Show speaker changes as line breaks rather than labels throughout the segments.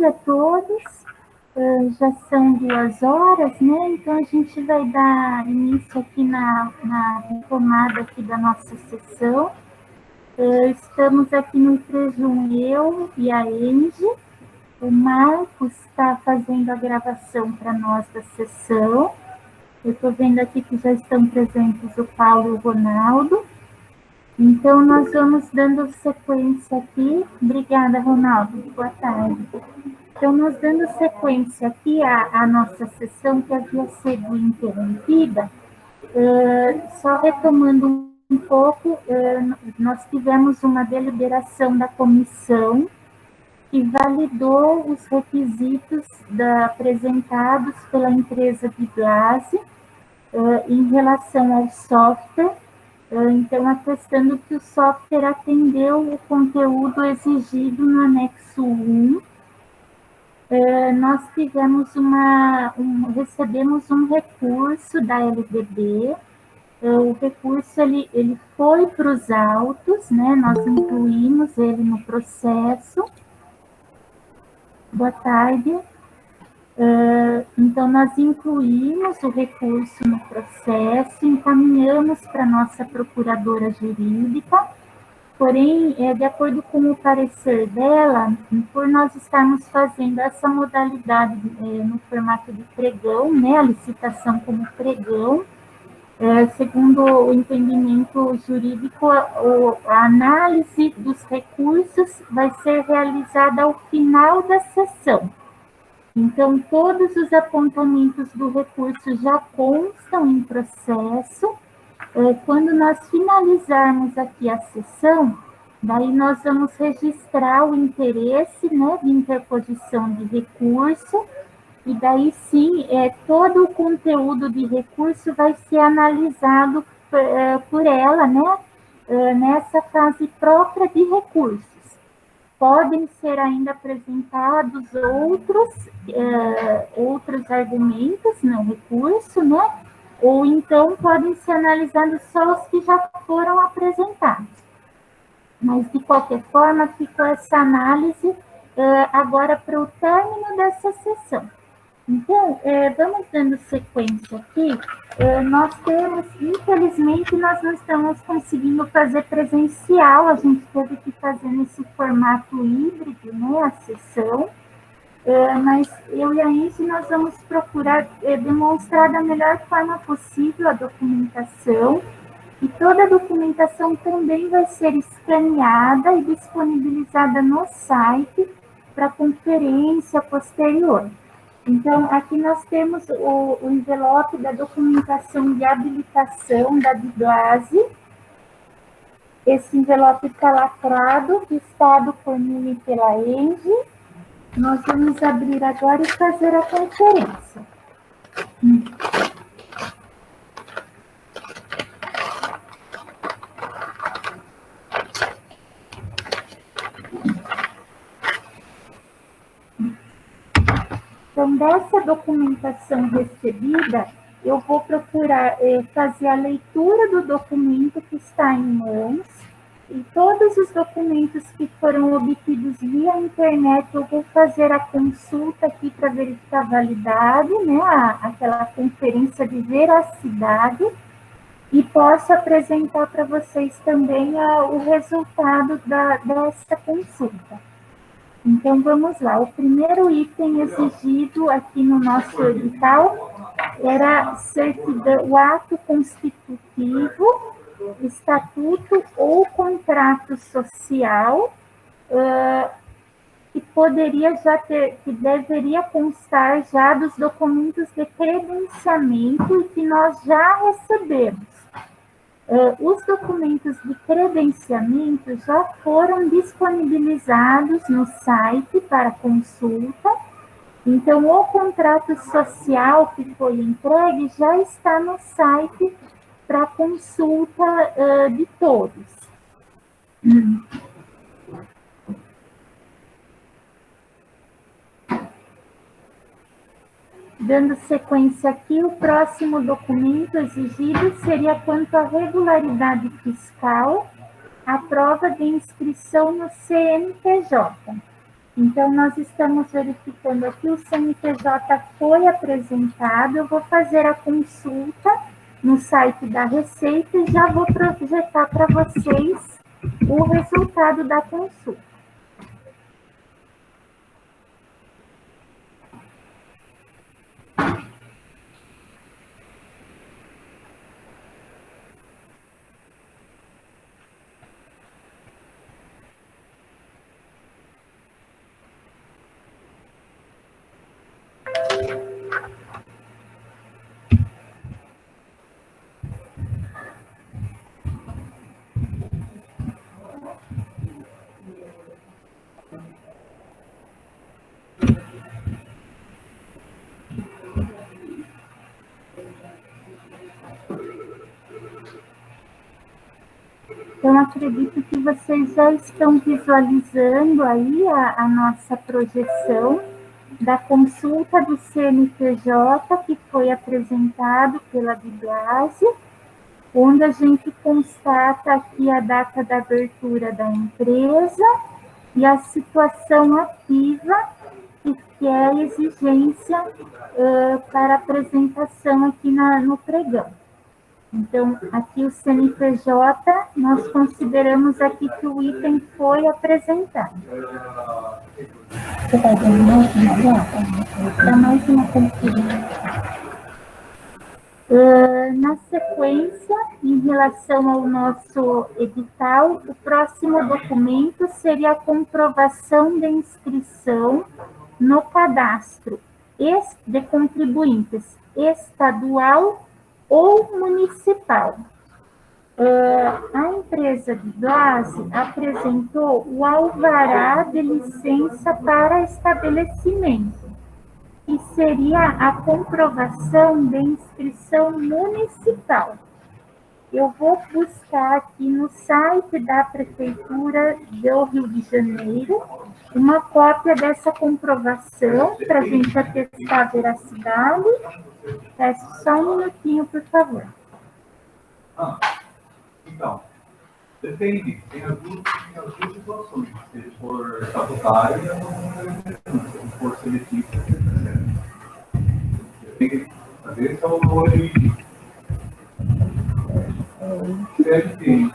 tarde a todos. Já são 2 horas, né? Então a gente vai dar início aqui na retomada aqui da nossa sessão. Estamos aqui no Trejum, eu e a Enge. O Marcos está fazendo a gravação para nós da sessão. Eu estou vendo aqui que já estão presentes o Paulo e o Ronaldo. Então, nós vamos dando sequência aqui. Obrigada, Ronaldo. Boa tarde. Então, nós dando sequência aqui à nossa sessão que havia sido interrompida, só retomando um pouco, nós tivemos uma deliberação da comissão que validou os requisitos apresentados pela empresa de Blase em relação ao software. Então, atestando que o software atendeu o conteúdo exigido no anexo 1, nós tivemos recebemos um recurso da LDB. O recurso ele foi para os autos, né? Nós incluímos ele no processo. Boa tarde. Então, nós incluímos o recurso no processo, encaminhamos para a nossa procuradora jurídica, porém, de acordo com o parecer dela, por nós estarmos fazendo essa modalidade no formato de pregão, né, a licitação como pregão, segundo o entendimento jurídico, a análise dos recursos vai ser realizada ao final da sessão. Então, todos os apontamentos do recurso já constam em processo. Quando nós finalizarmos aqui a sessão, daí nós vamos registrar o interesse, né, de interposição de recurso, e daí sim, todo o conteúdo de recurso vai ser analisado por ela, né, nessa fase própria de recursos. Podem ser ainda apresentados outros argumentos no recurso, né? Ou então podem ser analisados só os que já foram apresentados. Mas, de qualquer forma, ficou essa análise agora para o término dessa sessão. Então, vamos dando sequência aqui. Nós temos, infelizmente, nós não estamos conseguindo fazer presencial, a gente teve que fazer nesse formato híbrido, né, a sessão, mas eu e a Enge, nós vamos procurar demonstrar da melhor forma possível a documentação, e toda a documentação também vai ser escaneada e disponibilizada no site para conferência posterior. Então, aqui nós temos o envelope da documentação de habilitação da Blase. Esse envelope está lacrado, listado por mim e pela Enge. Nós vamos abrir agora e fazer a conferência. Então, dessa documentação recebida, eu vou procurar fazer a leitura do documento que está em mãos, e todos os documentos que foram obtidos via internet, eu vou fazer a consulta aqui para verificar a validade, né, aquela conferência de veracidade, e posso apresentar para vocês também o resultado dessa consulta. Então, vamos lá. O primeiro item exigido aqui no nosso edital era o ato constitutivo, estatuto ou contrato social, que deveria constar já dos documentos de credenciamento e que nós já recebemos. Os documentos de credenciamento já foram disponibilizados no site para consulta, então o contrato social que foi entregue já está no site para consulta de todos. Dando sequência aqui, o próximo documento exigido seria quanto à regularidade fiscal, a prova de inscrição no CNPJ. Então, nós estamos verificando aqui, o CNPJ foi apresentado, eu vou fazer a consulta no site da Receita e já vou projetar para vocês o resultado da consulta. Então, acredito que vocês já estão visualizando aí a nossa projeção da consulta do CNPJ que foi apresentado pela Biblase, onde a gente constata aqui a data da abertura da empresa e a situação ativa, que é a exigência para apresentação aqui no pregão. Então, aqui o CNPJ, nós consideramos aqui que o item foi apresentado. Você vai dar mais uma conferência. Na sequência, em relação ao nosso edital, o próximo documento seria a comprovação de inscrição no cadastro de contribuintes estadual ou municipal. A empresa de Blase apresentou o alvará de licença para estabelecimento, que seria a comprovação de inscrição municipal. Eu vou buscar aqui no site da Prefeitura do Rio de Janeiro uma cópia dessa comprovação para a gente atestar a veracidade. Peço só um minutinho, por favor.
Então, depende, tem as duas situações. Se ele for estatutário, se for seletivo, às vezes é o nome CLT.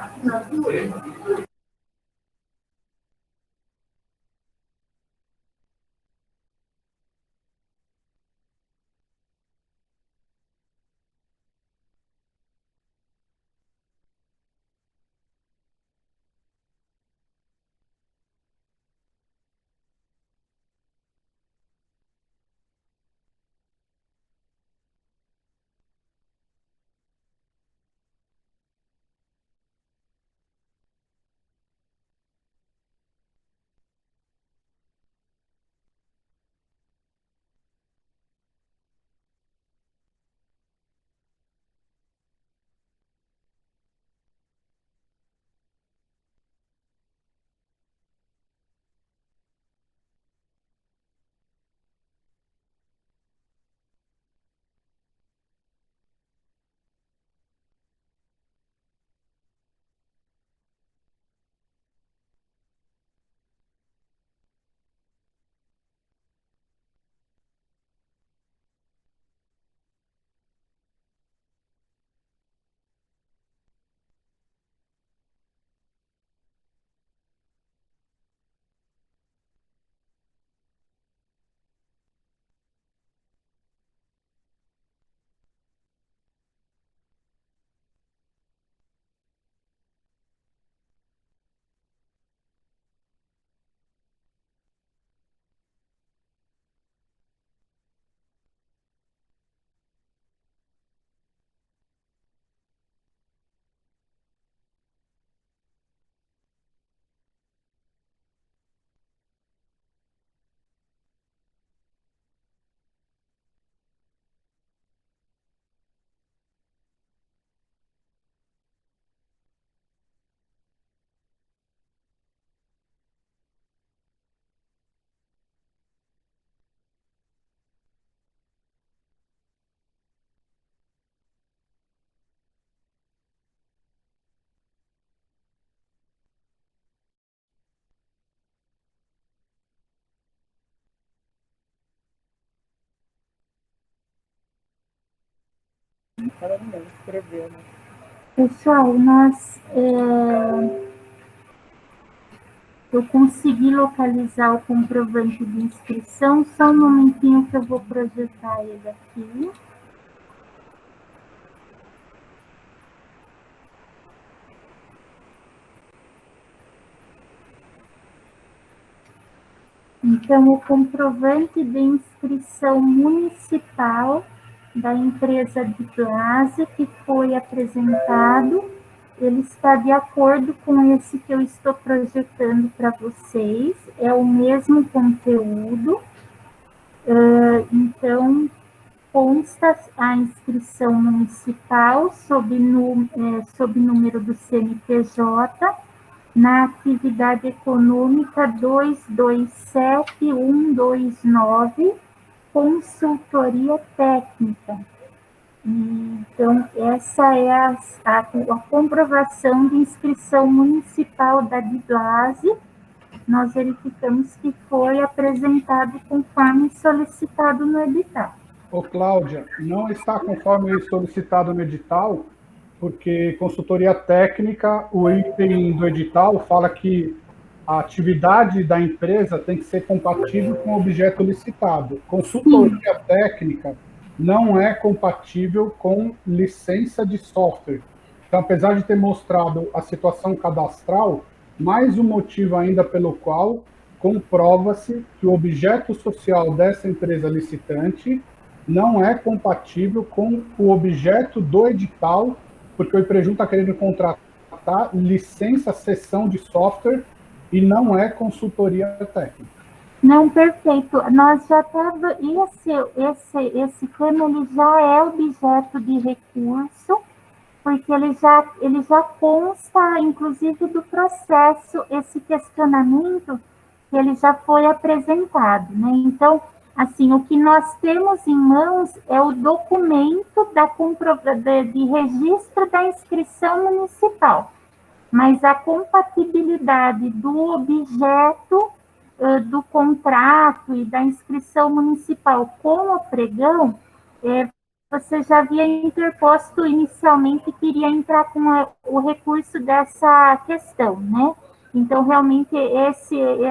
Ela não escreveu, né?
Pessoal, eu consegui localizar o comprovante de inscrição, só um momentinho que eu vou projetar ele aqui. Então, o comprovante de inscrição municipal da empresa de Blase que foi apresentado, ele está de acordo com esse que eu estou projetando para vocês, é o mesmo conteúdo, então, consta a inscrição municipal sob número do CNPJ, na atividade econômica 227129, consultoria técnica. Então, essa é a comprovação de inscrição municipal da DIBLASE. Nós verificamos que foi apresentado conforme solicitado no edital.
Ô, Cláudia, não está conforme solicitado no edital, porque consultoria técnica, o item do edital fala que a atividade da empresa tem que ser compatível com o objeto licitado. Consultoria técnica não é compatível com licença de software. Então, apesar de ter mostrado a situação cadastral, mais um motivo ainda pelo qual comprova-se que o objeto social dessa empresa licitante não é compatível com o objeto do edital, porque o IPREJUN está querendo contratar licença cessão de software e não é consultoria técnica.
Não, perfeito. Nós já temos esse tema, ele já é objeto de recurso, porque ele já consta, inclusive, do processo, esse questionamento que ele já foi apresentado, né? Então, assim, o que nós temos em mãos é o documento de registro da inscrição municipal, mas a compatibilidade do objeto do contrato e da inscrição municipal com o pregão, você já havia interposto inicialmente que iria entrar com o recurso dessa questão, né? Então, realmente,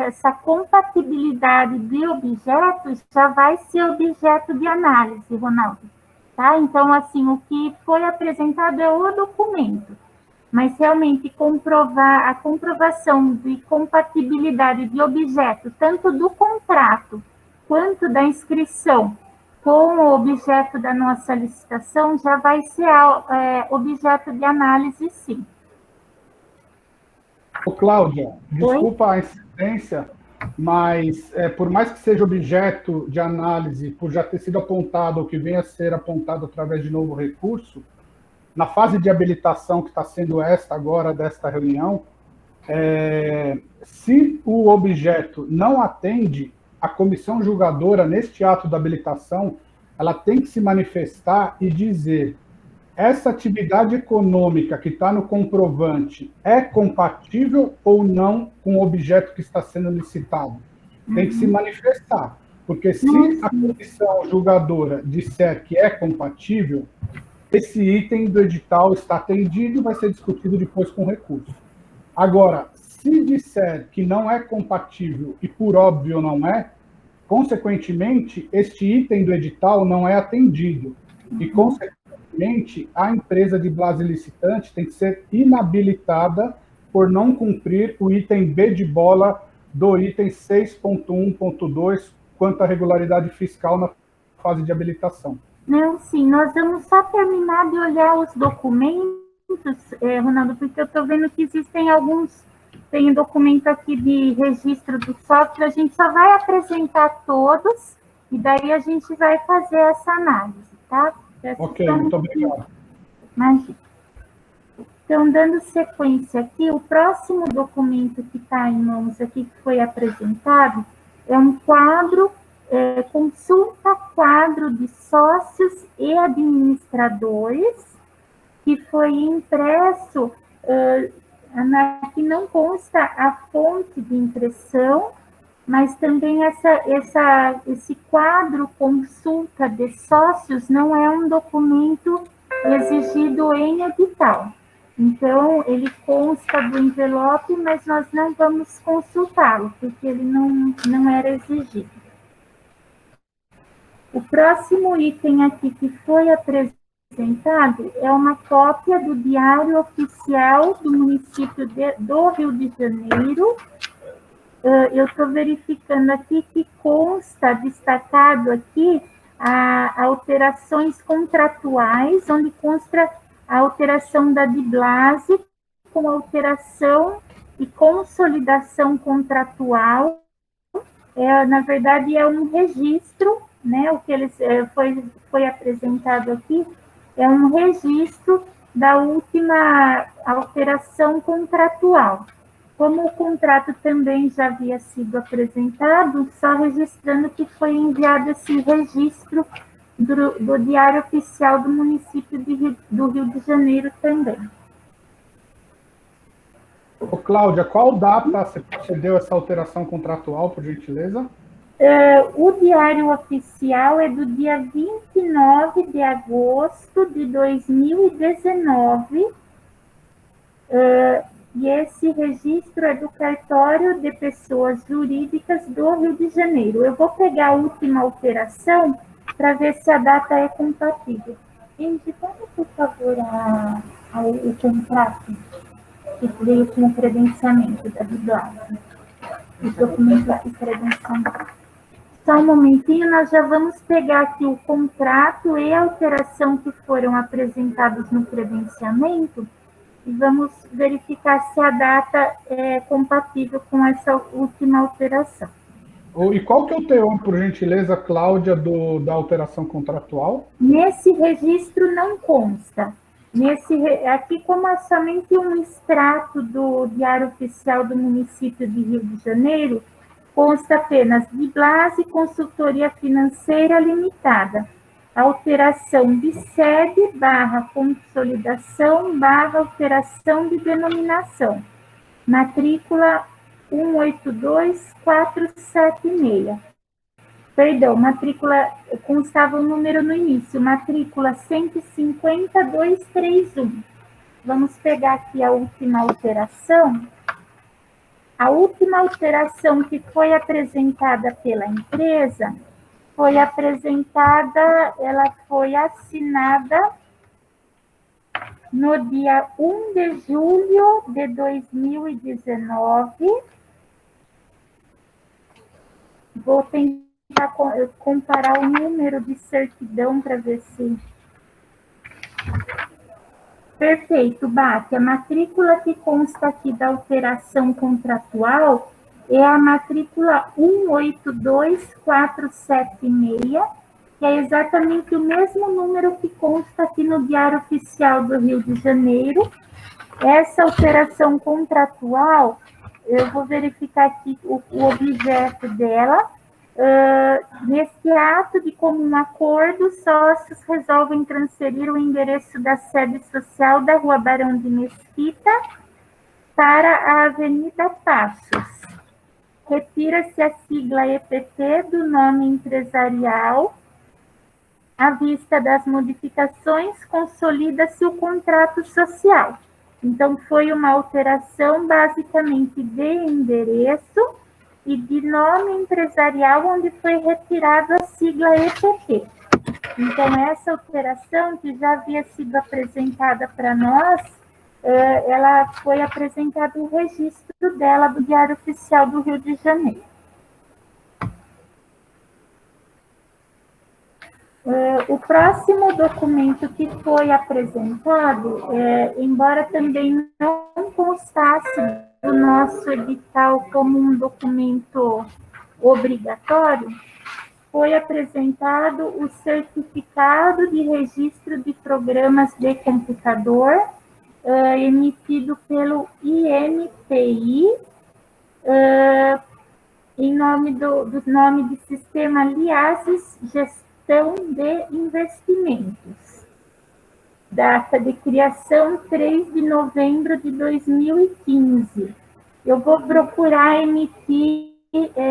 essa compatibilidade de objetos já vai ser objeto de análise, Ronaldo. Tá? Então, assim, o que foi apresentado é o documento, mas realmente a comprovação de compatibilidade de objeto, tanto do contrato quanto da inscrição com o objeto da nossa licitação, já vai ser objeto de análise, sim.
Ô, Cláudia, desculpa a insistência, mas por mais que seja objeto de análise, por já ter sido apontado ou que venha a ser apontado através de novo recurso, na fase de habilitação que está sendo agora desta reunião, se o objeto não atende, a comissão julgadora, neste ato da habilitação, ela tem que se manifestar e dizer: essa atividade econômica que está no comprovante é compatível ou não com o objeto que está sendo licitado? Tem que se manifestar, porque se a comissão julgadora disser que é compatível, esse item do edital está atendido e vai ser discutido depois com recurso. Agora, se disser que não é compatível e por óbvio não é, consequentemente, este item do edital não é atendido e, consequentemente, a empresa de Blase licitante tem que ser inabilitada por não cumprir o item B de bola do item 6.1.2 quanto à regularidade fiscal na fase de habilitação.
Não, sim, nós vamos só terminar de olhar os documentos, Ronaldo, porque eu estou vendo que existem alguns, tem um documento aqui de registro do software, a gente só vai apresentar todos, e daí a gente vai fazer essa análise, tá?
Ok, muito obrigado.
Imagina. Então, dando sequência aqui, o próximo documento que está em mãos aqui, que foi apresentado, é um quadro, consulta quadro de sócios e administradores, que foi impresso, que não consta a fonte de impressão, mas também esse quadro consulta de sócios não é um documento exigido em edital. Então, ele consta do envelope, mas nós não vamos consultá-lo, porque ele não era exigido. O próximo item aqui que foi apresentado é uma cópia do Diário Oficial do município do Rio de Janeiro. Eu estou verificando aqui que consta destacado aqui alterações contratuais, onde consta a alteração da DIBLASE com alteração e consolidação contratual. Na verdade, é um registro, né? O que foi apresentado aqui é um registro da última alteração contratual. Como o contrato também já havia sido apresentado, só registrando que foi enviado esse registro do Diário Oficial do município do Rio de Janeiro também.
Ô, Cláudia, qual data você procedeu essa alteração contratual, por gentileza?
O Diário Oficial é do dia 29 de agosto de 2019, e esse registro é do Cartório de Pessoas Jurídicas do Rio de Janeiro. Eu vou pegar a última alteração para ver se a data é compatível. Indy, pode, por favor, o contrato que veio com o credenciamento da DIBLASE, o documento de credenciamento. Só um momentinho, nós já vamos pegar aqui o contrato e a alteração que foram apresentados no credenciamento e vamos verificar se a data é compatível com essa última alteração.
E qual que é o teor, por gentileza, Cláudia, da alteração contratual?
Nesse registro não consta. Aqui, como é somente um extrato do Diário Oficial do município de Rio de Janeiro, consta apenas DIBLASE Consultoria Financeira Limitada, alteração de sede / consolidação / alteração de denominação, matrícula 182476. Perdão, matrícula, constava o número no início, matrícula 150231. Vamos pegar aqui a última alteração. A última alteração que foi apresentada pela empresa ela foi assinada no dia 1 de julho de 2019. Vou tentar comparar o número de certidão para ver se... Perfeito, Bate. A matrícula que consta aqui da alteração contratual é a matrícula 182476, que é exatamente o mesmo número que consta aqui no Diário Oficial do Rio de Janeiro. Essa alteração contratual, eu vou verificar aqui o objeto dela. Neste ato de comum acordo, sócios resolvem transferir o endereço da sede social da Rua Barão de Mesquita para a Avenida Passos. Retira-se a sigla EPT do nome empresarial. À vista das modificações, consolida-se o contrato social. Então, foi uma alteração basicamente de endereço e de nome empresarial, onde foi retirada a sigla EPT. Então, essa alteração, que já havia sido apresentada para nós, ela foi apresentada o registro dela do Diário Oficial do Rio de Janeiro. O próximo documento que foi apresentado, embora também não constasse do nosso edital como um documento obrigatório, foi apresentado o certificado de registro de programas de computador, emitido pelo INPI, em nome do nome de Sistema Liases Gestão de Investimentos. Data de criação 3 de novembro de 2015. Eu vou procurar emitir,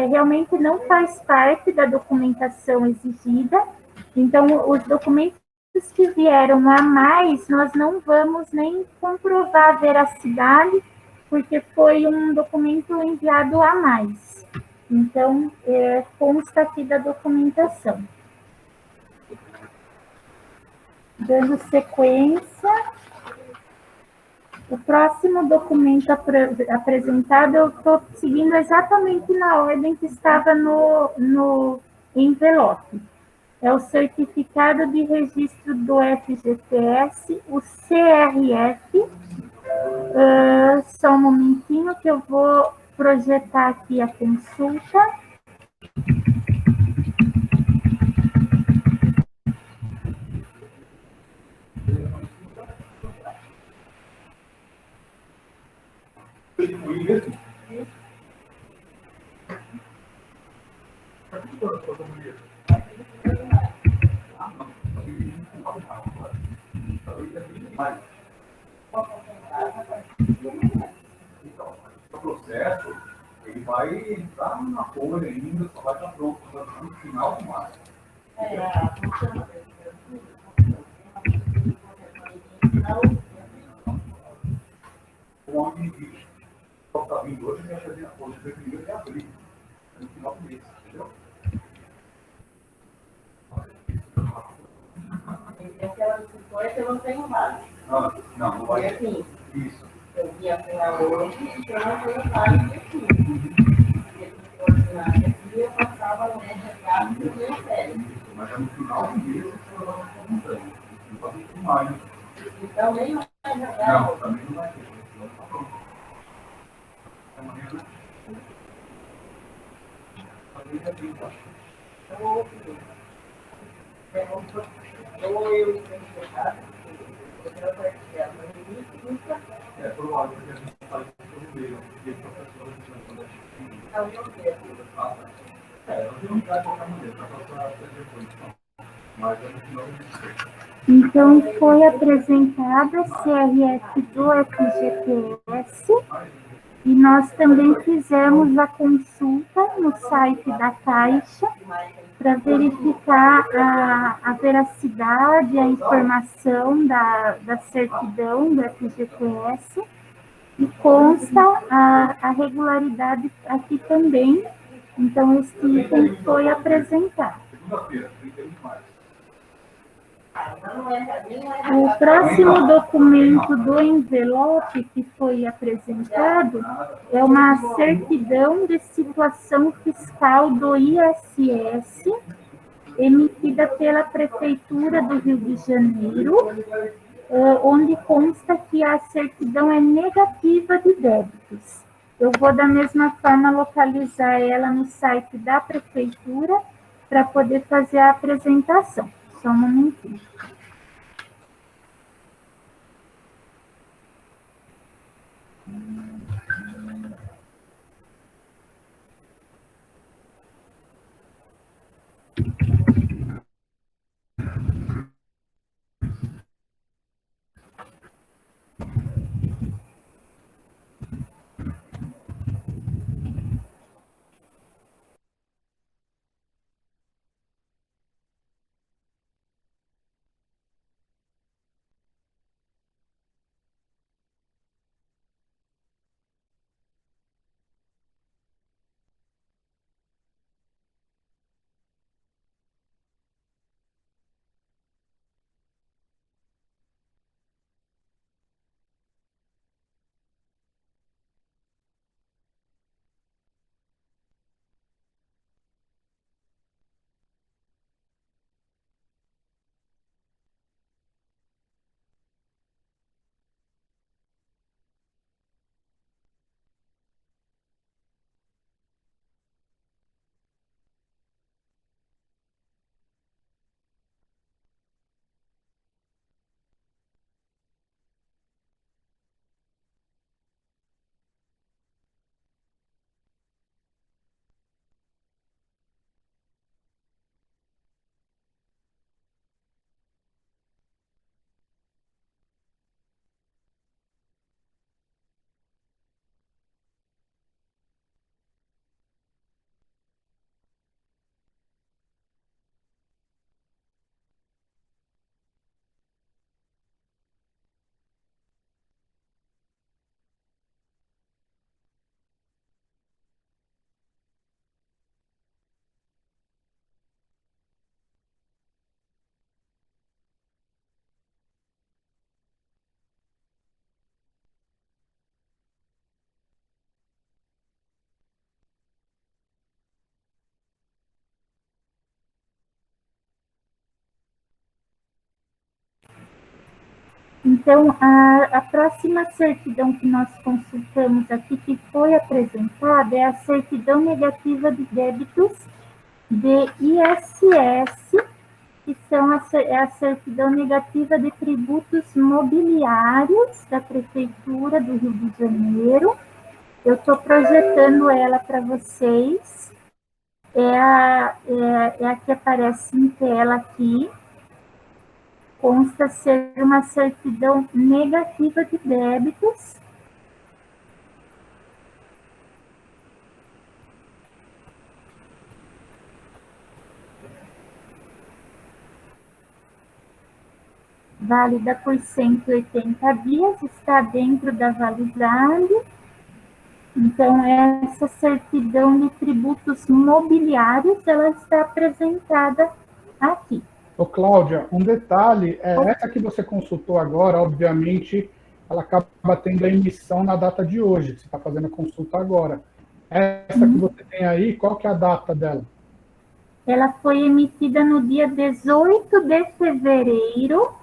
realmente não faz parte da documentação exigida, então os documentos Os que vieram a mais, nós não vamos nem comprovar a veracidade, porque foi um documento enviado a mais. Então, consta aqui da documentação. Dando sequência, o próximo documento apresentado, eu estou seguindo exatamente na ordem que estava no envelope. É o certificado de registro do FGTS, o CRF. Só um momentinho que eu vou projetar aqui a consulta.
O processo, ele vai entrar na folha ainda, só vai estar pronto no final do maio. O homem diz, só está vindo hoje, vai fazer a folha de primeiro de abril, no final do mês, entendeu?
Aquela de 50 eu não tenho mais.
Não, não vai.
Dia 15.
Isso.
Eu vim assinar hoje, então eu não tenho mais dia 15. Porque se for assinar dia 15, eu passava no mercado e dia 7.
Mas é no final do mês que você vai estar montando. Não vai ter mais.
Então nem mais
Não, também não vai ter. Não está pronto. Amanhã, né? Amanhã é 30.
Ou eu tenho que deixar,
É provável que a gente faz isso no meio. E o professor
eu não quero.
eu tenho que dar de qualquer maneira, para passar depois. Mas é no final do mês.
Então, foi apresentada a CRF do FGTS e nós também fizemos a consulta no site da Caixa para verificar a veracidade, a informação da certidão do FGTS e consta a regularidade aqui também. Então, esse item foi apresentado.
Segunda-feira, 31 de maio.
O próximo documento do envelope que foi apresentado é uma certidão de situação fiscal do ISS, emitida pela Prefeitura do Rio de Janeiro, onde consta que a certidão é negativa de débitos. Eu vou, da mesma forma, localizar ela no site da Prefeitura para poder fazer a apresentação. Só um momentinho. Então, a próxima certidão que nós consultamos aqui, que foi apresentada, é a certidão negativa de débitos de ISS, que é a certidão negativa de tributos mobiliários da Prefeitura do Rio de Janeiro. Eu estou projetando ela para vocês. É a que aparece em tela aqui. Consta ser uma certidão negativa de débitos. Válida por 180 dias, está dentro da validade. Então, essa certidão de tributos mobiliários, ela está apresentada aqui.
Ô, Cláudia, um detalhe, essa que você consultou agora, obviamente, ela acaba tendo a emissão na data de hoje, que você está fazendo a consulta agora. Essa que você tem aí, qual que é a data dela?
Ela foi emitida no dia 18 de fevereiro,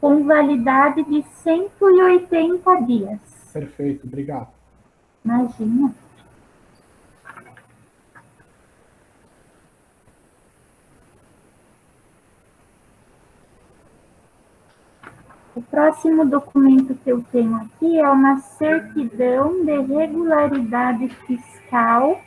com validade de 180 dias.
Perfeito, obrigado.
Imagina. O próximo documento que eu tenho aqui é uma certidão de regularidade fiscal,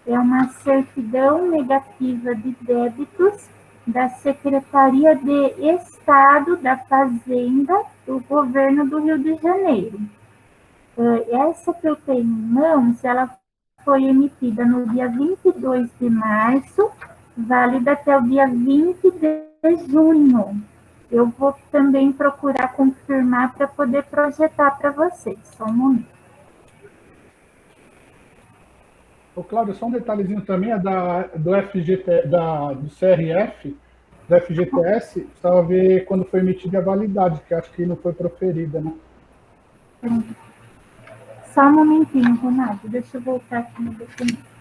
é uma certidão negativa de débitos da Secretaria de Estado da Fazenda do Governo do Rio de Janeiro. Essa que eu tenho em mãos, ela foi emitida no dia 22 de março, válida até o dia 20 de junho. Eu vou também procurar confirmar para poder projetar para vocês. Só um momento.
Ô, Cláudio, só um detalhezinho também, do FGT, do CRF, do FGTS, precisava ver quando foi emitida a validade, que acho que não foi proferida, né?
Só um momentinho, Ronaldo. Deixa eu voltar aqui no documento.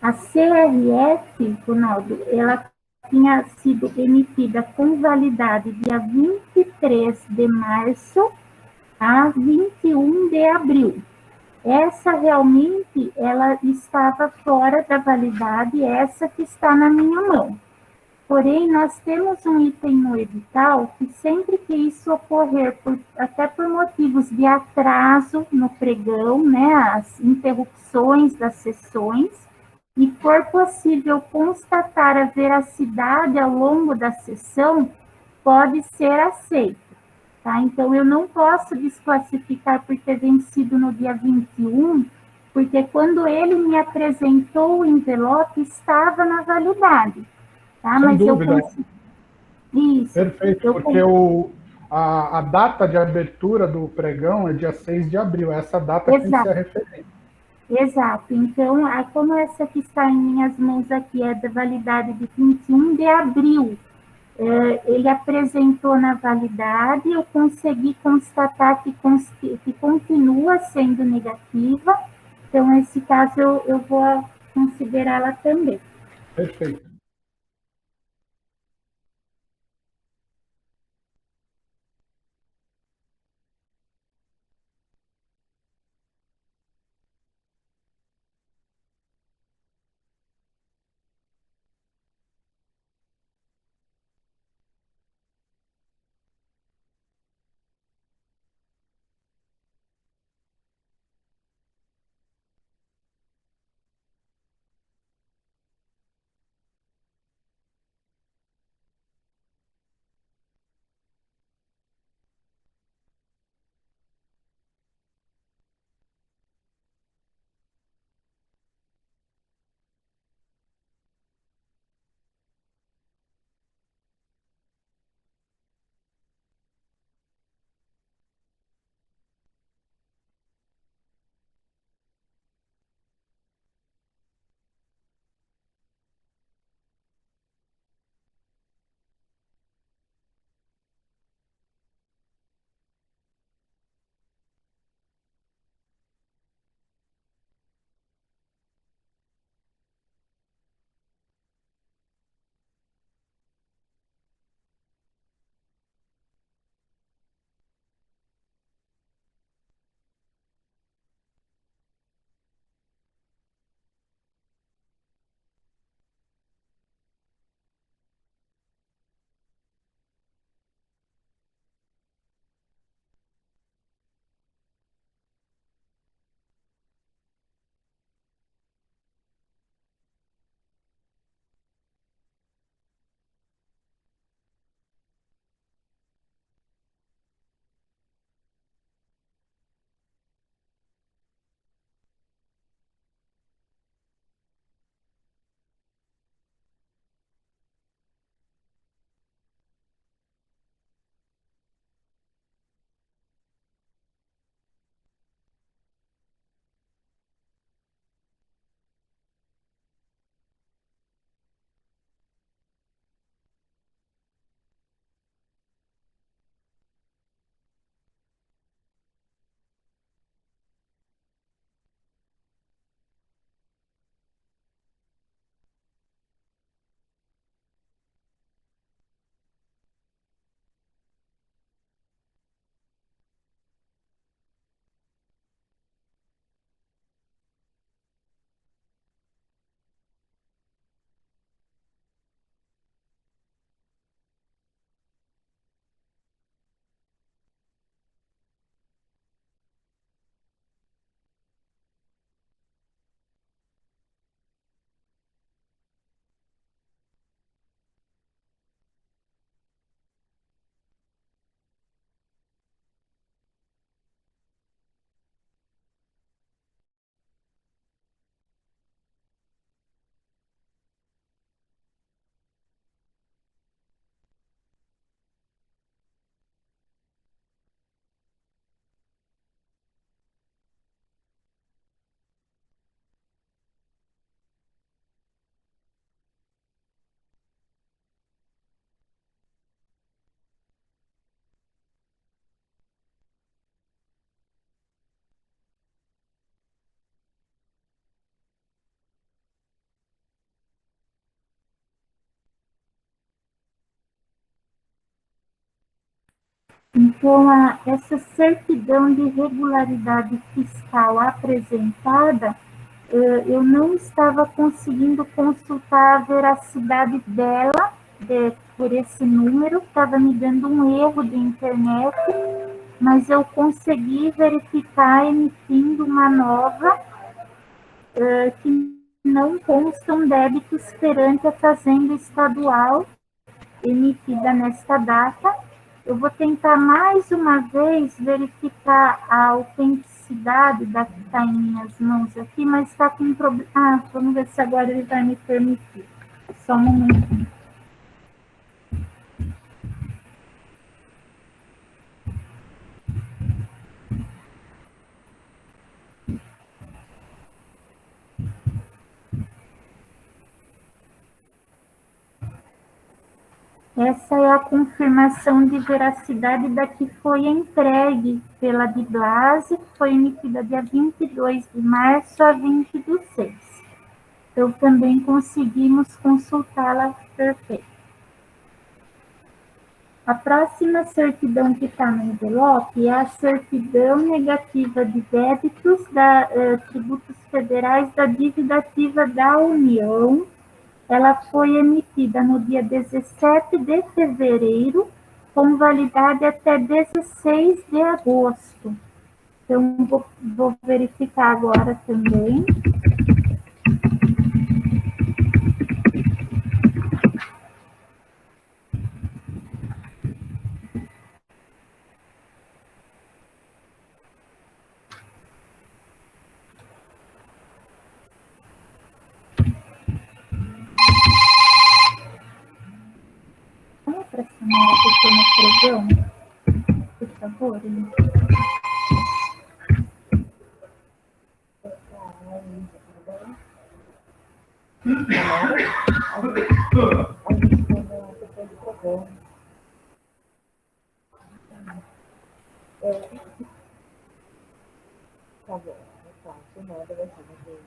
A CRF, Ronaldo, ela tinha sido emitida com validade dia 23 de março a 21 de abril. Essa realmente, ela estava fora da validade, essa que está na minha mão. Porém, nós temos um item no edital que sempre que isso ocorrer, até por motivos de atraso no pregão, né, as interrupções das sessões, e for possível constatar a veracidade ao longo da sessão, pode ser aceito. Tá? Então, eu não posso desclassificar por ter vencido no dia 21, porque quando ele me apresentou o envelope, estava na validade. Tá?
Sem
Mas
dúvida.
eu consigo. Isso.
Perfeito, porque a data de abertura do pregão é dia 6 de abril, essa data tem que ser a referência.
Exato. Então, como essa que está em minhas mãos aqui é da validade de 21 de abril, ele apresentou na validade, eu consegui constatar que continua sendo negativa, então, nesse caso, eu vou considerá-la também.
Perfeito.
Então, essa certidão de regularidade fiscal apresentada, eu não estava conseguindo consultar a veracidade dela por esse número, estava me dando um erro de internet, mas eu consegui verificar emitindo uma nova que não constam débitos perante a Fazenda Estadual emitida nesta data. Eu vou tentar mais uma vez verificar a autenticidade da que está em minhas mãos aqui, mas está com problema. Vamos ver se agora ele vai me permitir. Só um momentinho. Essa é a confirmação de veracidade da que foi entregue pela DIBLASE, que foi emitida dia 22 de março a 20 do 6. Então, também conseguimos consultá-la perfeita. A próxima certidão que está no envelope é a certidão negativa de débitos tributos federais da dívida ativa da União. Ela foi emitida no dia 17 de fevereiro, com validade até 16 de agosto. Então, vou verificar agora também. Para chamar a pequena escrevão, por favor.
Tá bom, tá, se nada vai ser.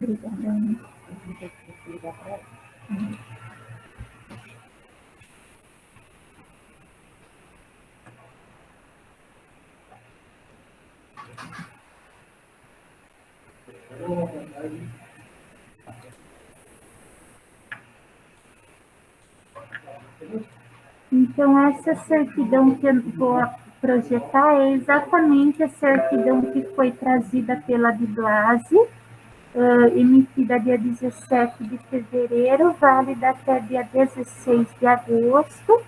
Obrigada. Então, essa certidão que eu vou projetar é exatamente a certidão que foi trazida pela DIBLASE, emitida dia 17 de fevereiro, válida até dia 16 de agosto.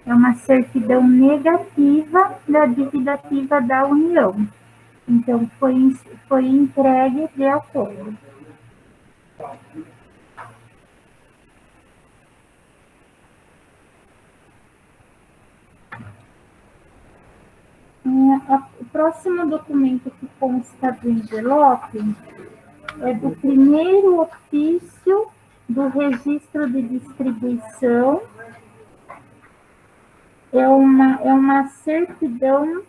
É uma certidão negativa da dívida ativa da União. Então, foi entregue de acordo. O próximo documento que consta do envelope é do primeiro ofício do registro de distribuição. É uma certidão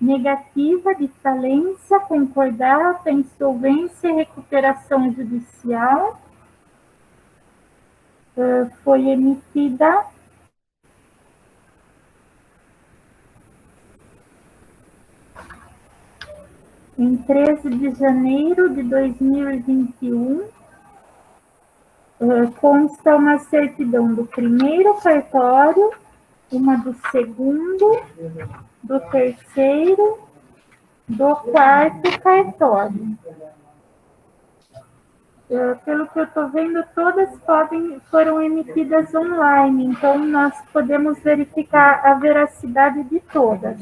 negativa de falência, concordata, insolvência e recuperação judicial. Foi emitida em 13 de janeiro de 2021, consta uma certidão do primeiro cartório, uma do segundo, do terceiro, do quarto cartório. Pelo que eu estou vendo, todas foram emitidas online, então nós podemos verificar a veracidade de todas.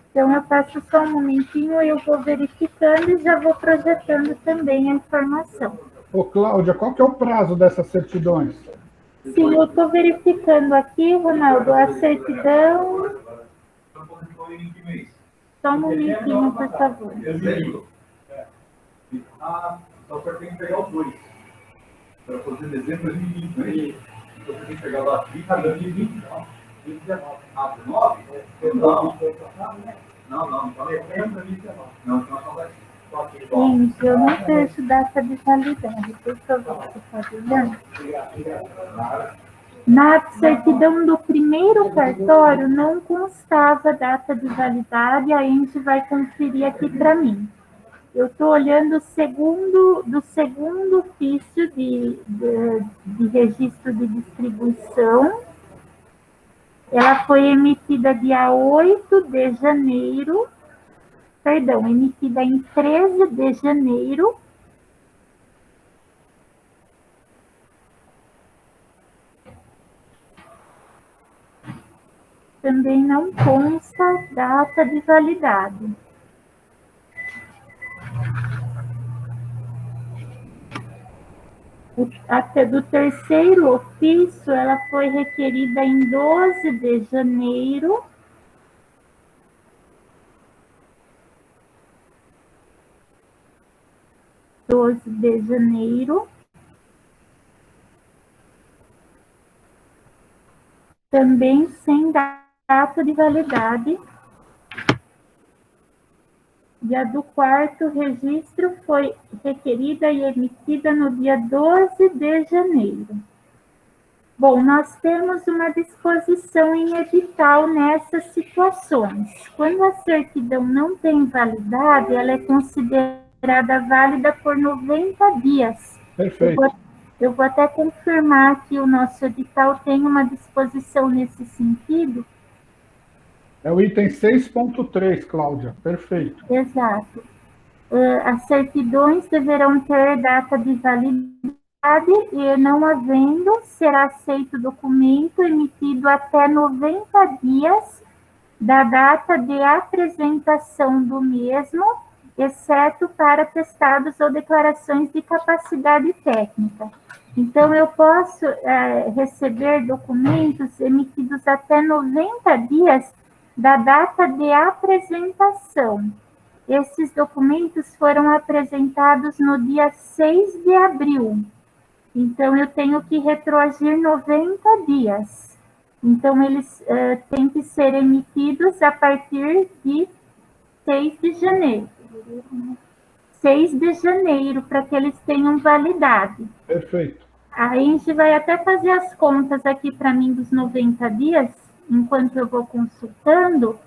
Então, eu peço só um momentinho, eu vou verificando e já vou projetando também a informação.
Ô, Cláudia, qual que é o prazo dessas certidões?
Sim, eu estou verificando aqui, Ronaldo, a certidão. Só um momentinho, por favor.
Então, você tem que pegar os dois. Para fazer dezembro de 2020, não é isso? Então, você tem que pegar lá 2020, não. 19? Não, não, não. Não, não, não. Não, não, não.
Gente, eu não vejo data de validade, por favor, você pode olhar? Na certidão do primeiro cartório não constava data de validade, a gente vai conferir aqui para mim. Eu estou olhando do segundo ofício de registro de distribuição. Ela foi emitida dia 8 de janeiro, perdão, emitida em 13 de janeiro. Também não consta data de validade. Até do terceiro ofício, ela foi requerida em 12 de janeiro. Também sem data de validade. E a do quarto registro foi requerida e emitida no dia 12 de janeiro. Bom, nós temos uma disposição em edital nessas situações. Quando a certidão não tem validade, ela é considerada válida por 90 dias.
Perfeito.
Eu vou até confirmar que o nosso edital tem uma disposição nesse sentido.
É o item 6.3, Cláudia. Perfeito.
Exato. As certidões deverão ter data de validade e, não havendo, será aceito o documento emitido até 90 dias da data de apresentação do mesmo, exceto para atestados ou declarações de capacidade técnica. Então, eu posso receber documentos emitidos até 90 dias da data de apresentação. Esses documentos foram apresentados no dia 6 de abril. Então, eu tenho que retroagir 90 dias. Então, eles têm que ser emitidos a partir de 6 de janeiro. 6 de janeiro, para que eles tenham validade.
Perfeito.
A gente vai até fazer as contas aqui para mim dos 90 dias, enquanto eu vou consultando.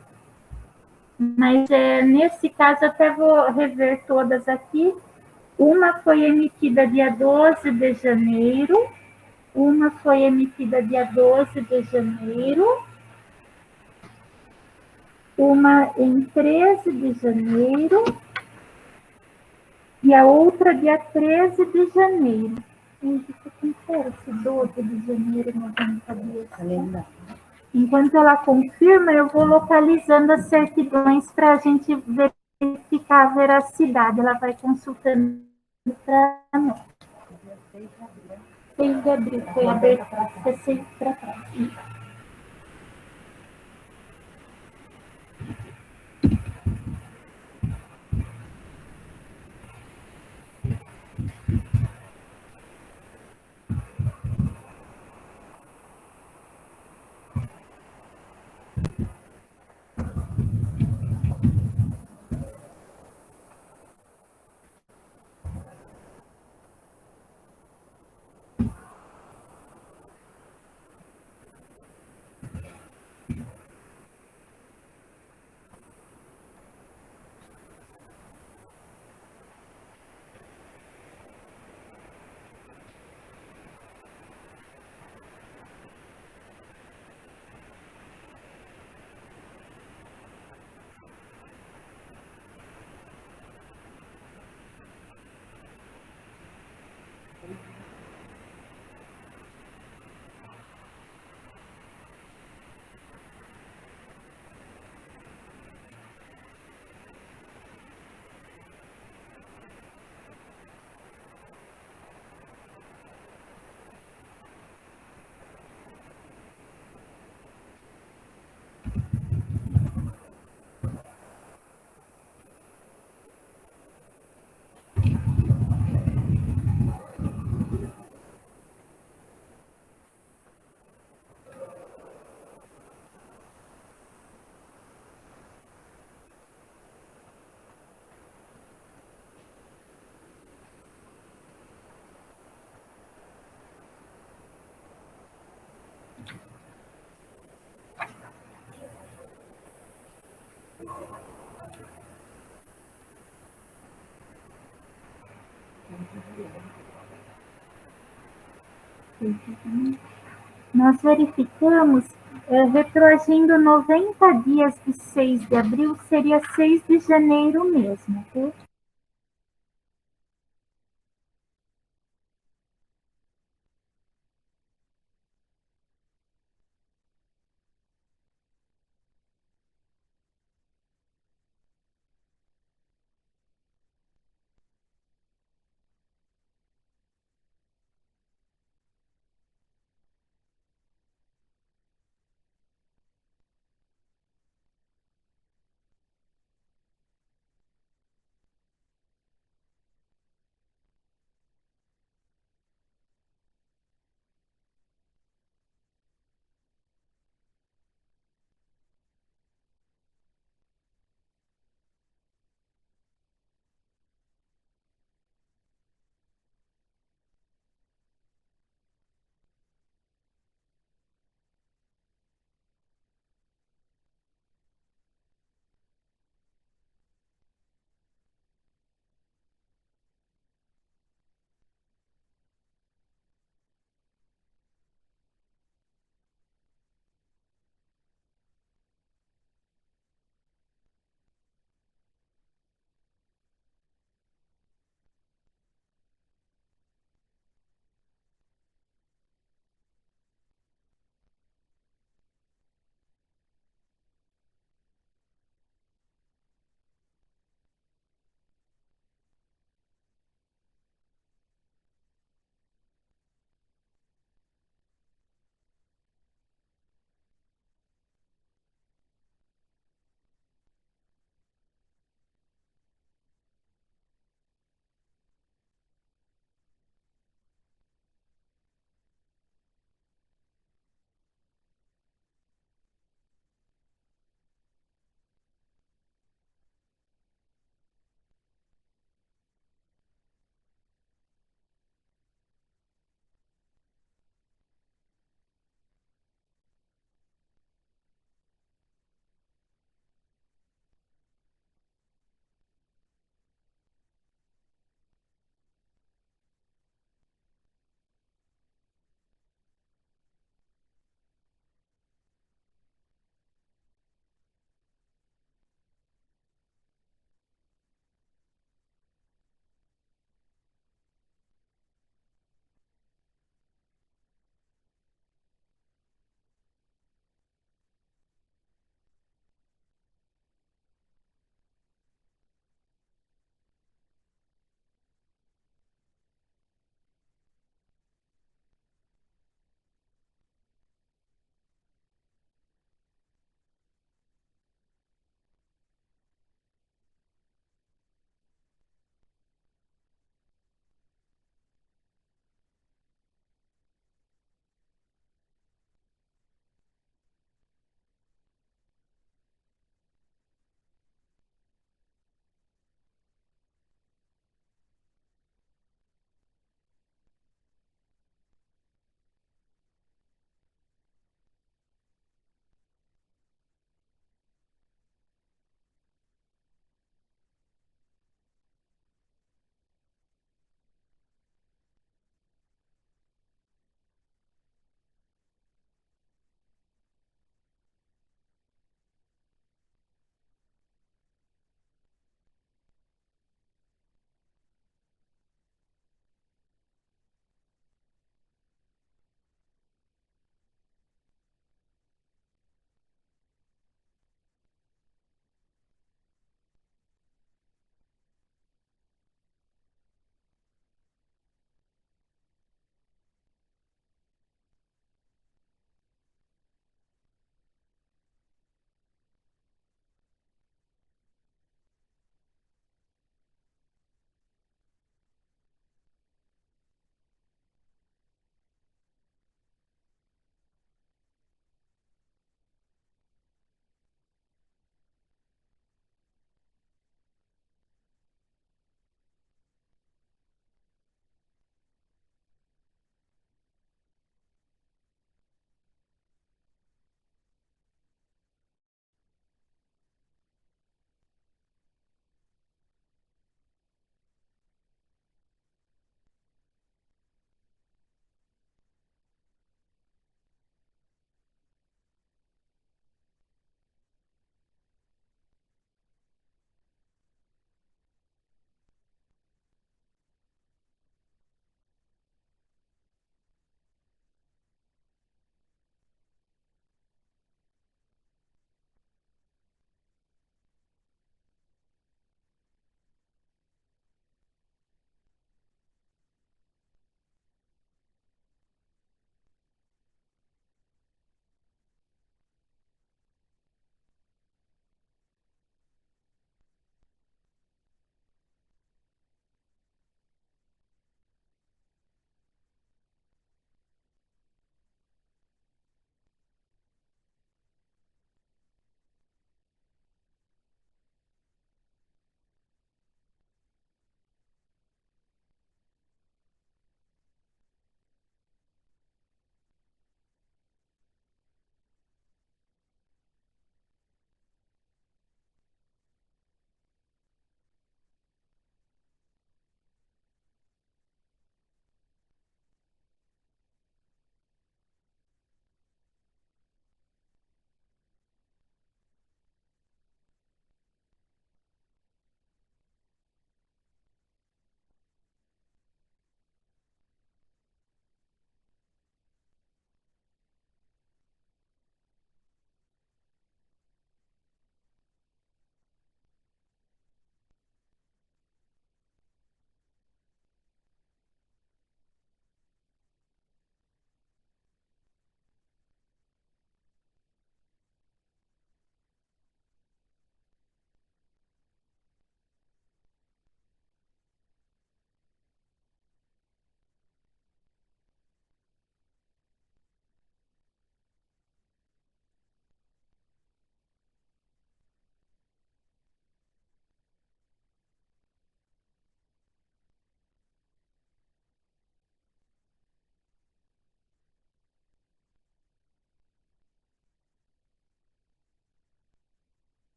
Mas nesse caso, até vou rever todas aqui. Uma foi emitida dia 12 de janeiro, uma foi emitida dia 12 de janeiro, uma em 13 de janeiro e a outra dia 13 de janeiro. Gente, eu quero esse 12 de janeiro, 90 dias. Enquanto ela confirma, eu vou localizando as certidões para a gente verificar a veracidade. Ela vai consultando para nós. 6 de abril foi aberto, 16 para trás. Nós verificamos, retroagindo 90 dias de 6 de abril, seria 6 de janeiro mesmo, tá?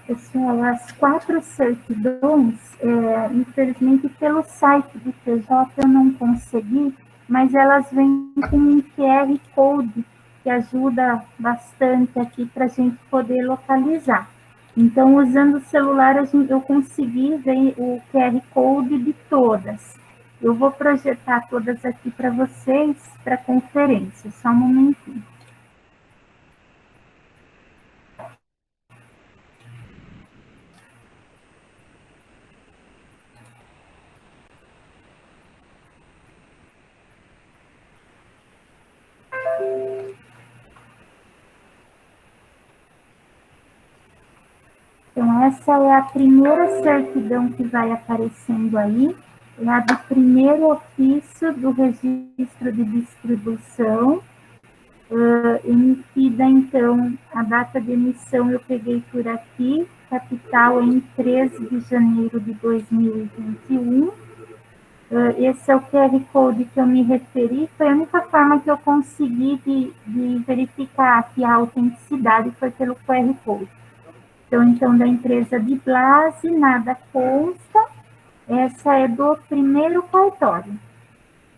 Pessoal, as 4 certidões, infelizmente pelo site do TJ eu não consegui, mas elas vêm com um QR Code que ajuda bastante aqui para a gente poder localizar. Então, usando o celular, eu consegui ver o QR Code de todas. Eu vou projetar todas aqui para vocês, para conferência, só um momentinho. Então, essa é a primeira certidão que vai aparecendo aí, é a do primeiro ofício do registro de distribuição, emitida, então, a data de emissão eu peguei por aqui, capital em 13 de janeiro de 2021. Esse é o QR Code que eu me referi, foi a única forma que eu consegui de verificar aqui a autenticidade, foi pelo QR Code. Então, da empresa de Blase, nada consta. Essa é do primeiro cartório.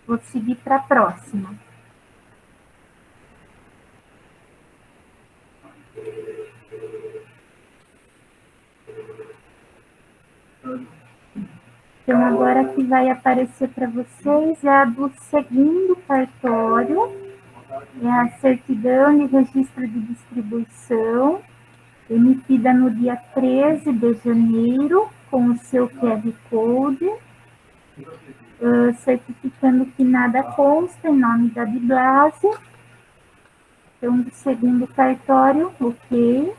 Vou seguir para a próxima. Então, agora que vai aparecer para vocês é a do segundo cartório, é a certidão de registro de distribuição, emitida no dia 13 de janeiro, com o seu QR Code, certificando que nada consta em nome da Diblase. Então, do segundo cartório, ok.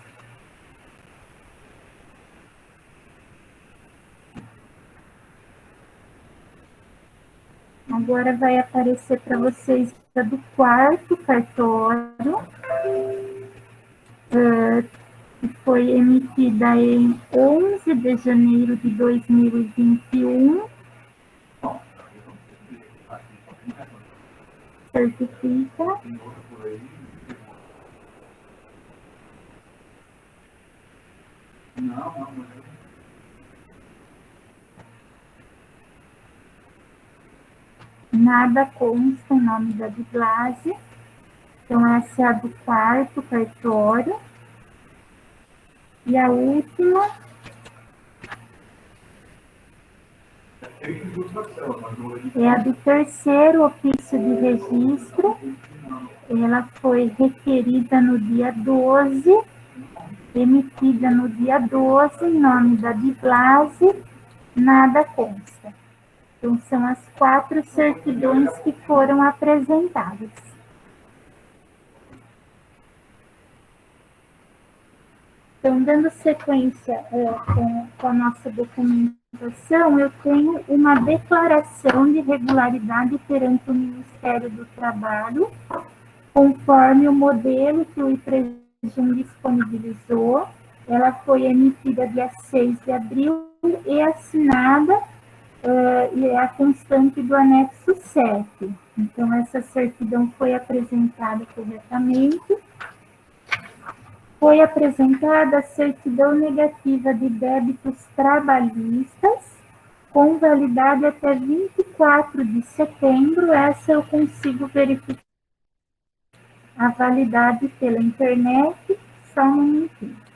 Agora vai aparecer para vocês a do quarto cartório, que foi emitida em 11 de janeiro de 2021. Certifica. Nada consta em nome da Diblase. Então, essa é a do quarto cartório. E a última é a do terceiro ofício de registro. Ela foi requerida no dia 12, emitida no dia 12, em nome da Diblase, nada consta. Então, são as 4 certidões que foram apresentadas. Então, dando sequência com a nossa documentação, eu tenho uma declaração de regularidade perante o Ministério do Trabalho, conforme o modelo que o IPREJUM disponibilizou. Ela foi emitida dia 6 de abril e assinada, e é a constante do anexo 7. Então, essa certidão foi apresentada corretamente. Foi apresentada a certidão negativa de débitos trabalhistas, com validade até 24 de setembro. Essa eu consigo verificar a validade pela internet, só um minutinho.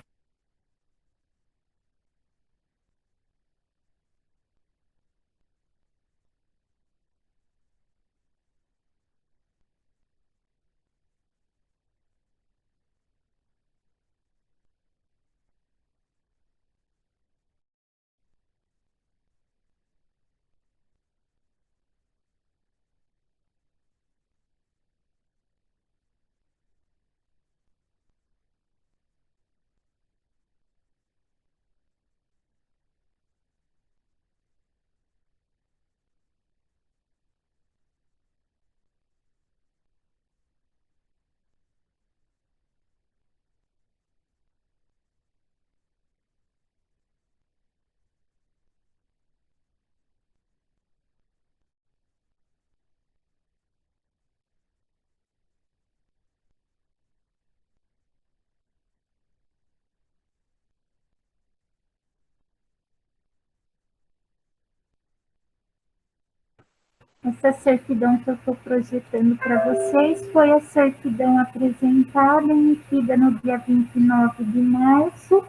Essa certidão que eu estou projetando para vocês foi a certidão apresentada, emitida no dia 29 de março,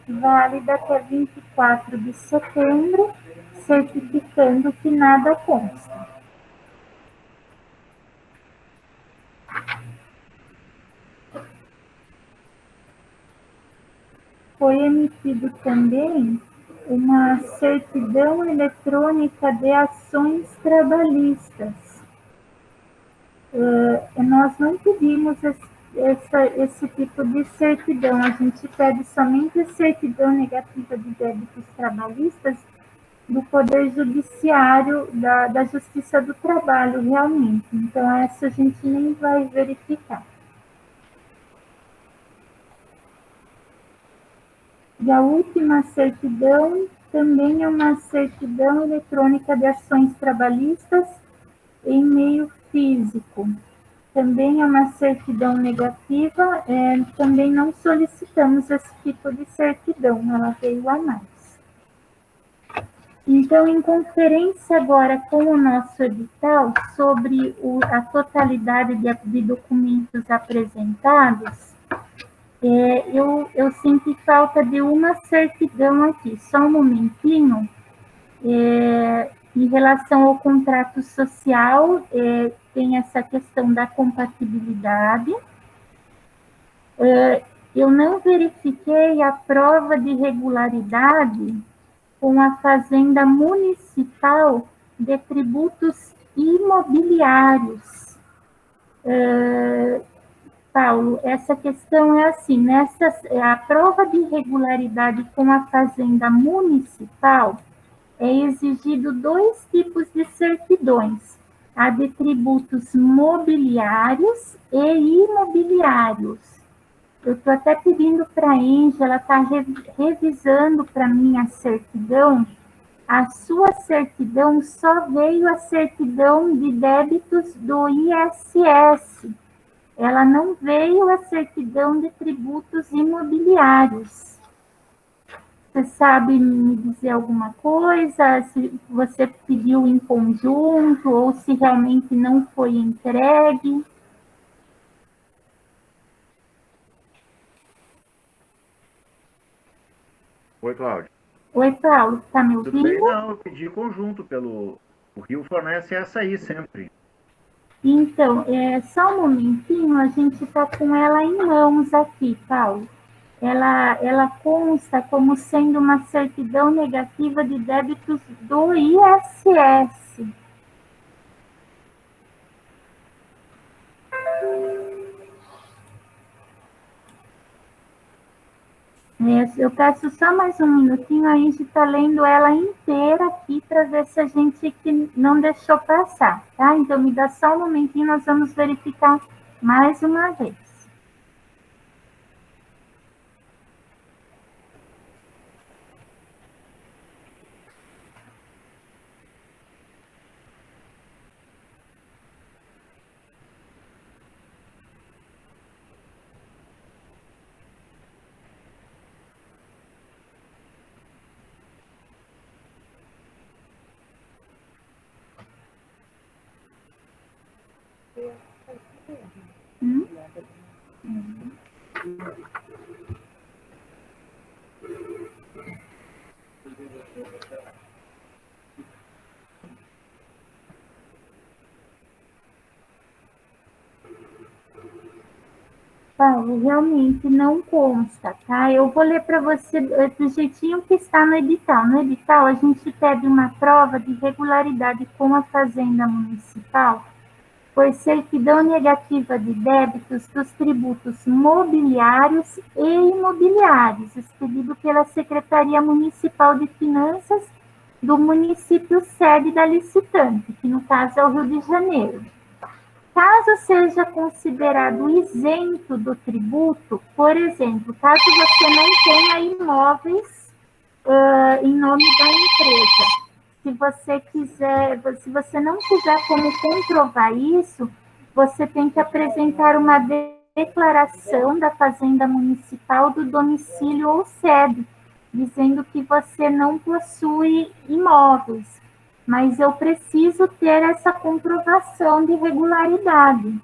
válida até 24 de setembro, certificando que nada consta. Foi emitido também uma certidão eletrônica de ações trabalhistas. Nós não pedimos esse tipo de certidão, a gente pede somente a certidão negativa de débitos trabalhistas do Poder Judiciário, da Justiça do Trabalho, realmente. Então, essa a gente nem vai verificar. E a última certidão também é uma certidão eletrônica de ações trabalhistas em meio físico. Também é uma certidão negativa, também não solicitamos esse tipo de certidão, ela veio a mais. Então, em conferência agora com o nosso edital sobre a totalidade de documentos apresentados, eu senti falta de uma certidão aqui, só um momentinho. Em relação ao contrato social, tem essa questão da compatibilidade. Eu não verifiquei a prova de regularidade com a Fazenda Municipal de Tributos Imobiliários. Paulo, essa questão é assim, a prova de regularidade com a Fazenda Municipal é exigido 2 tipos de certidões, a de tributos mobiliários e imobiliários. Eu estou até pedindo para a Enge, ela está revisando para mim a certidão. A sua certidão só veio a certidão de débitos do ISS. Ela não veio a certidão de tributos imobiliários. Você sabe me dizer alguma coisa? Se você pediu em conjunto ou se realmente não foi entregue?
Oi, Cláudio.
Oi, Paulo, está me ouvindo?
Tudo bem? Não, eu pedi conjunto pelo... O Rio fornece essa aí sempre.
Então, só um momentinho, a gente está com ela em mãos aqui, Paulo. Ela consta como sendo uma certidão negativa de débitos do ISS. Eu peço só mais um minutinho, a gente está lendo ela inteira aqui para ver se a gente não deixou passar, tá? Então, me dá só um momentinho, nós vamos verificar mais uma vez. Paulo, realmente não consta, tá? Eu vou ler para você do jeitinho que está no edital. No edital, a gente pede uma prova de regularidade com a Fazenda Municipal por certidão negativa de débitos dos tributos mobiliários e imobiliários, expedido pela Secretaria Municipal de Finanças do município sede da licitante, que no caso é o Rio de Janeiro. Caso seja considerado isento do tributo, por exemplo, caso você não tenha imóveis em nome da empresa, se você não tiver como comprovar isso, você tem que apresentar uma declaração da Fazenda Municipal do domicílio ou sede, dizendo que você não possui imóveis. mas eu preciso ter essa comprovação de regularidade.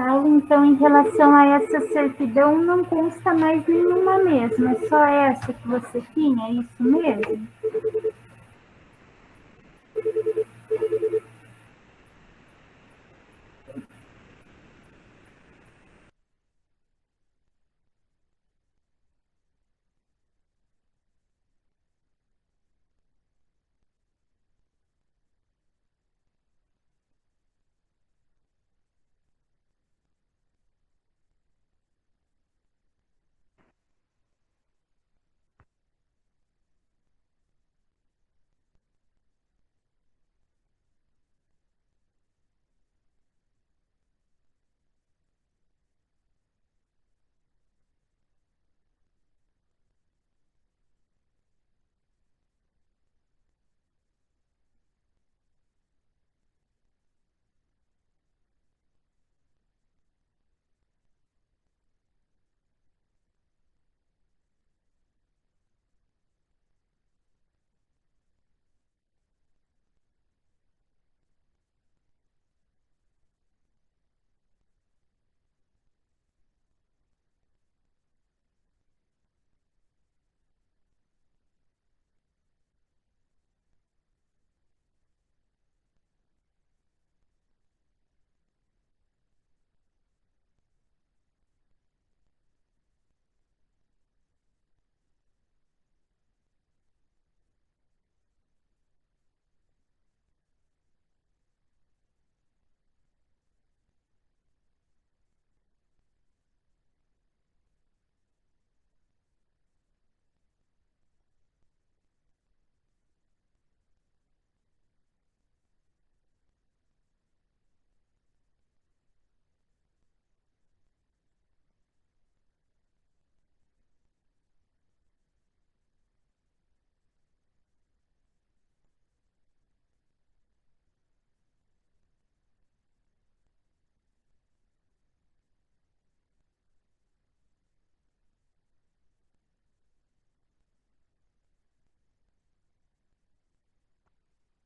Paulo, então, em relação a essa certidão, não consta mais nenhuma mesmo, é só essa que você tinha, é isso mesmo?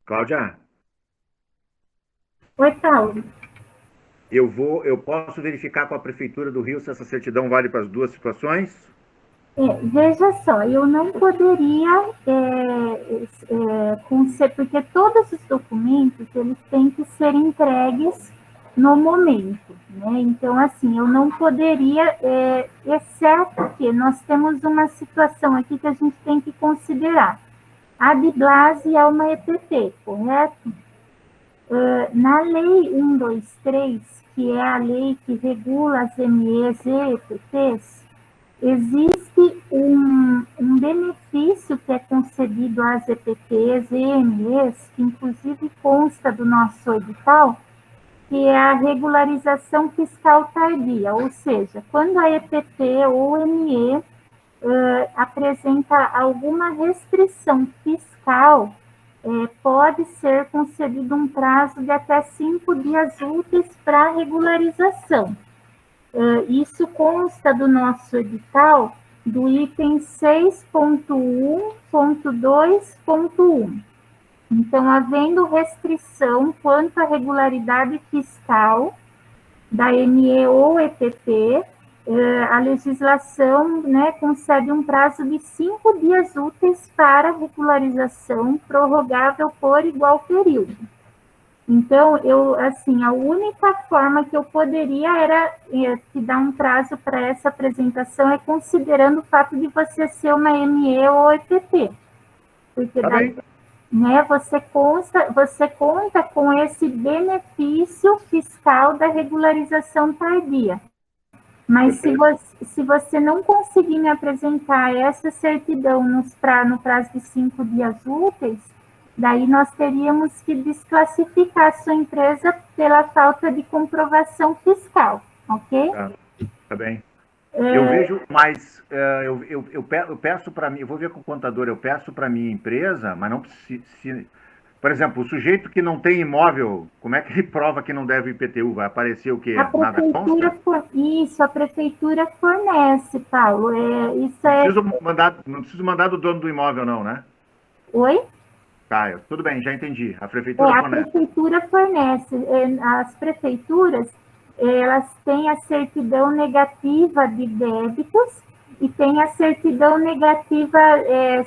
Cláudia,
Oi, Paulo.
eu posso verificar com a Prefeitura do Rio se essa certidão vale para as duas situações?
Veja só, eu não poderia porque todos os documentos eles têm que ser entregues no momento, né? Então, assim, eu não poderia, exceto que nós temos uma situação aqui que a gente tem que considerar. A Biblase é uma EPP, correto? Na Lei 123, que é a lei que regula as MEs e EPPs, existe um benefício que é concedido às EPPs e EMEs, que inclusive consta do nosso edital, que é a regularização fiscal tardia, ou seja, quando a EPP ou ME apresenta alguma restrição fiscal, pode ser concedido um prazo de até 5 dias úteis para regularização. Isso consta do nosso edital, do item 6.1.2.1. Então, havendo restrição quanto à regularidade fiscal da ME ou EPP, a legislação, né, concede um prazo de 5 dias úteis para regularização, prorrogável por igual período. Então, a única forma que eu poderia era te dar um prazo para essa apresentação é considerando o fato de você ser uma ME ou EPP. Porque daí, né, você conta com esse benefício fiscal da regularização tardia. Mas se você não conseguir me apresentar essa certidão no prazo de 5 dias úteis, daí nós teríamos que desclassificar a sua empresa pela falta de comprovação fiscal, ok?
Tá bem. Eu vejo, mas eu peço para mim, eu vou ver com o contador, eu peço para minha empresa, mas não precisa. Por exemplo, o sujeito que não tem imóvel, como é que ele prova que não deve IPTU? Vai aparecer o quê?
A prefeitura a prefeitura fornece, Paulo.
Não preciso mandar do dono do imóvel, não, né?
Oi?
Tá, tudo bem, já entendi. A prefeitura fornece.
A prefeitura fornece. As prefeituras, elas têm a certidão negativa de débitos e tem a certidão negativa,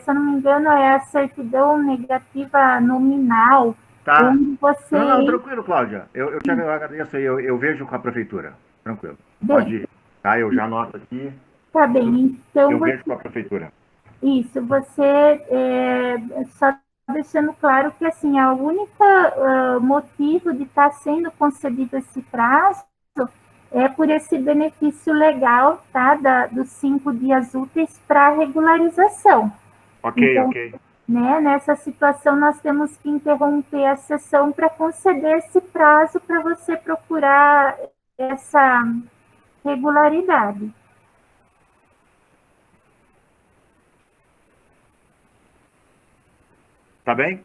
se eu não me engano, é a certidão negativa nominal.
Tá.
Onde você...
Não, tranquilo, Cláudia. Eu te agradeço aí, eu vejo com a prefeitura. Tranquilo. Pode ir. Tá, eu já anoto aqui.
Tá bem, então...
Eu vejo com a prefeitura.
Isso, você... só deixando claro que, assim, a única motivo de estar sendo concedido esse prazo é por esse benefício legal, tá, dos 5 dias úteis para regularização.
Ok,
então,
ok.
Né, nessa situação, nós temos que interromper a sessão para conceder esse prazo para você procurar essa regularidade.
Tá bem?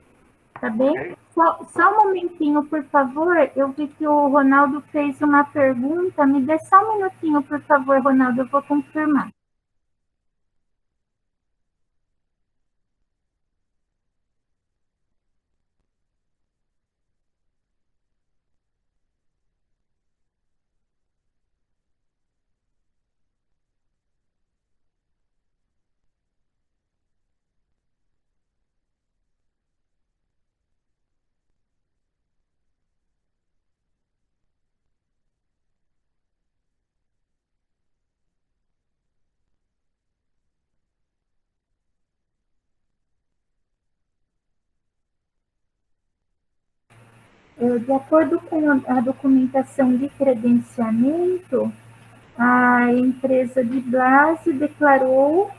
Tá bem? Okay. Só um momentinho, por favor. Eu vi que o Ronaldo fez uma pergunta. Me dê só um minutinho, por favor, Ronaldo. Eu vou confirmar. De acordo com a documentação de credenciamento, a empresa de Blase declarou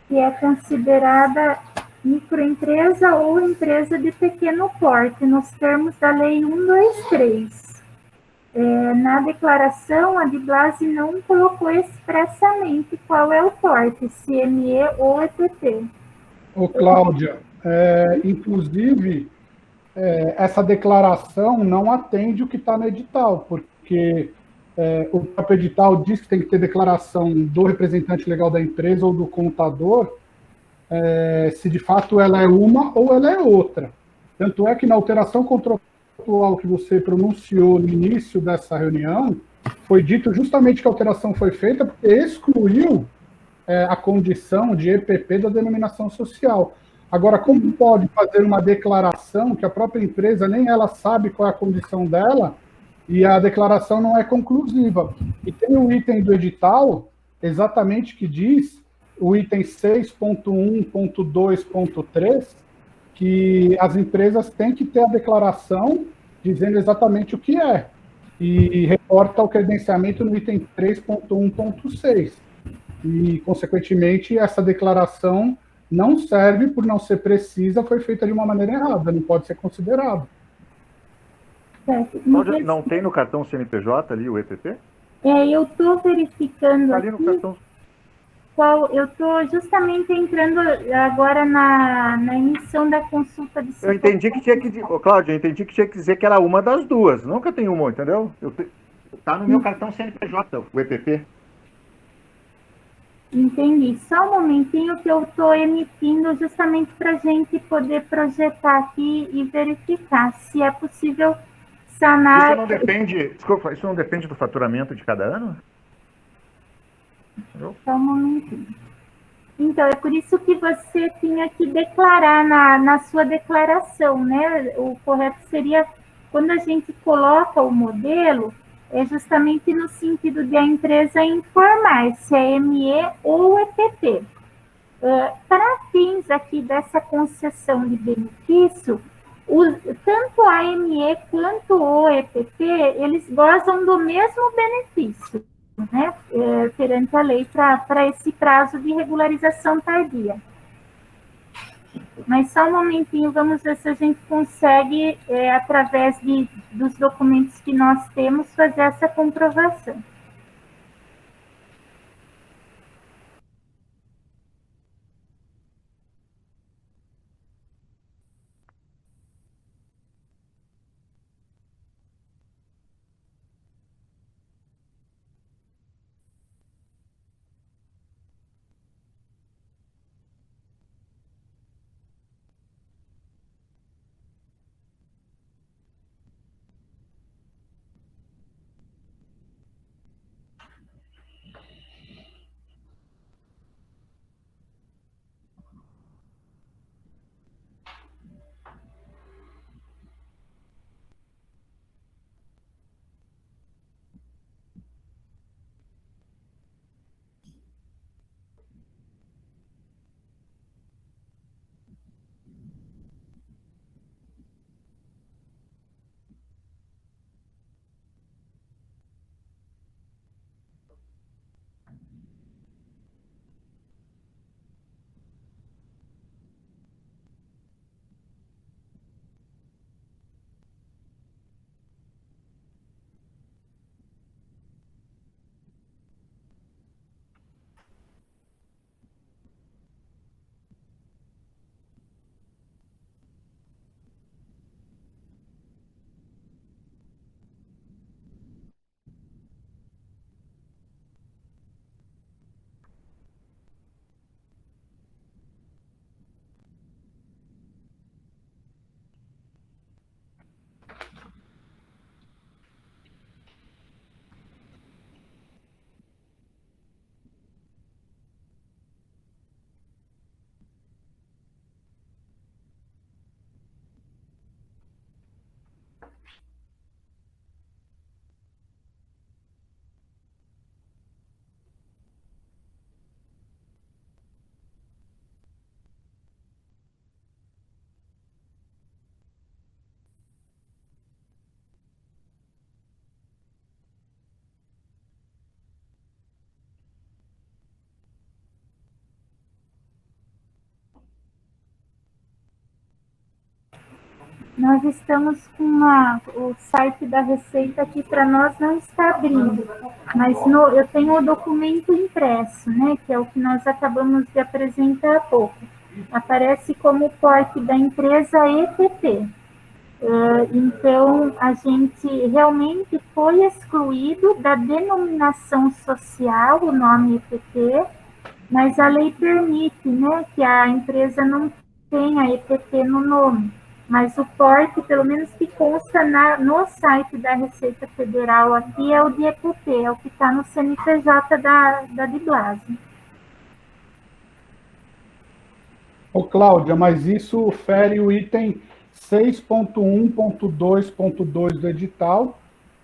que é considerada microempresa ou empresa de pequeno porte, nos termos da Lei 123. Na declaração, a de Blase não colocou expressamente qual é o porte, se ME ou EPP.
Ô, Cláudia, inclusive... essa declaração não atende o que está no edital, porque o próprio edital diz que tem que ter declaração do representante legal da empresa ou do contador, se de fato ela é uma ou ela é outra. Tanto é que na alteração contratual que você pronunciou no início dessa reunião, foi dito justamente que a alteração foi feita porque excluiu a condição de EPP da denominação social. Agora, como pode fazer uma declaração que a própria empresa nem ela sabe qual é a condição dela e a declaração não é conclusiva? E tem um item do edital exatamente que diz, o item 6.1.2.3, que as empresas têm que ter a declaração dizendo exatamente o que é. E reporta o credenciamento no item 3.1.6. e, consequentemente, essa declaração não serve por não ser precisa, foi feita de uma maneira errada, não pode ser considerado.
Cláudia, não tem no cartão CNPJ ali o EPP?
Eu estou verificando
Está ali no
aqui
cartão.
eu estou justamente entrando agora na emissão da consulta de
Eu entendi que tinha que... Cláudia, eu entendi que tinha que dizer que era uma das duas. Nunca tem uma, entendeu? Tá no meu cartão CNPJ, o EPP.
Entendi. Só um momentinho que eu estou emitindo justamente para a gente poder projetar aqui e verificar se é possível sanar...
Isso não depende... Desculpa, isso não depende do faturamento de cada ano?
Só um momentinho. Então, é por isso que você tinha que declarar na sua declaração, né? O correto seria, quando a gente coloca o modelo, é justamente no sentido de a empresa informar se é ME ou EPP. Para fins aqui dessa concessão de benefício, tanto a ME quanto o EPP, eles gozam do mesmo benefício, né, perante a lei para esse prazo de regularização tardia. Mas só um momentinho, vamos ver se a gente consegue, através dos documentos que nós temos, fazer essa comprovação. Nós estamos com o site da Receita aqui para nós não está abrindo, mas eu tenho o documento impresso, né, que é o que nós acabamos de apresentar há pouco. Aparece como porte da empresa EPP. Então, a gente realmente foi excluído da denominação social, o nome EPP, mas a lei permite, né, que a empresa não tenha EPP no nome. Mas o porte, pelo menos que consta no site da Receita Federal aqui, é o de EPP, é o que está no CNPJ da Diblase.
Ô, Cláudia, mas isso fere o item 6.1.2.2 do edital,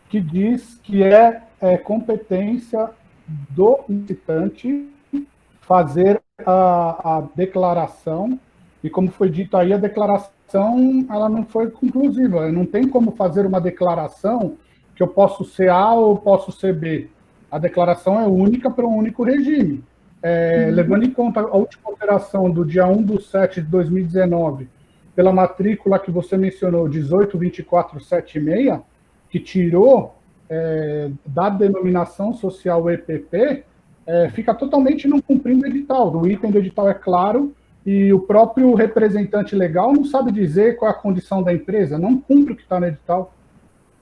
que diz que é competência do licitante fazer a declaração, e como foi dito aí, a declaração ela não foi conclusiva, não tem como fazer uma declaração que eu posso ser A ou posso ser B. A declaração é única para um único regime. levando em conta a última alteração do dia 1/7/2019, pela matrícula que você mencionou, 18.2476, que tirou da denominação social EPP, fica totalmente não cumprindo o edital. O item do edital é claro e o próprio representante legal não sabe dizer qual é a condição da empresa, não cumpre o que está no edital.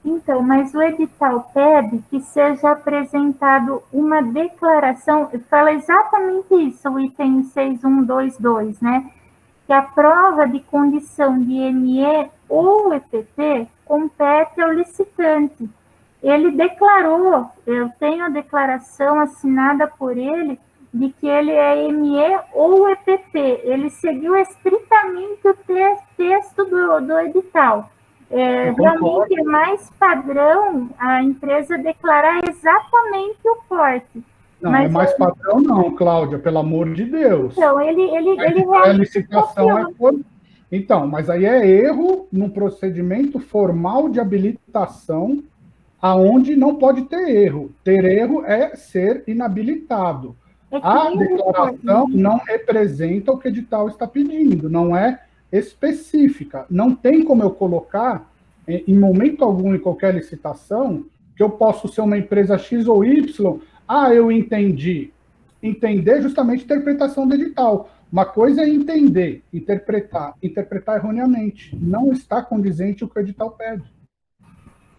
Então, mas o edital pede que seja apresentado uma declaração, fala exatamente isso, o item 6122, né? Que a prova de condição de ME ou EPP compete ao licitante. Ele declarou, eu tenho a declaração assinada por ele, de que ele é ME ou EPP. Ele seguiu estritamente o texto do edital. Realmente é mais padrão a empresa declarar exatamente o porte.
Não,
mas
é mais padrão não, Cláudia, pelo amor de Deus.
Então, ele
A
realmente
licitação Então, mas aí é erro num procedimento formal de habilitação, aonde não pode ter erro. Ter erro é ser inabilitado. A declaração não representa o que o edital está pedindo, não é específica. Não tem como eu colocar, em momento algum, em qualquer licitação, que eu posso ser uma empresa X ou Y. Eu entendi. Entender justamente a interpretação do edital. Uma coisa é entender, interpretar erroneamente. Não está condizente o que o edital pede.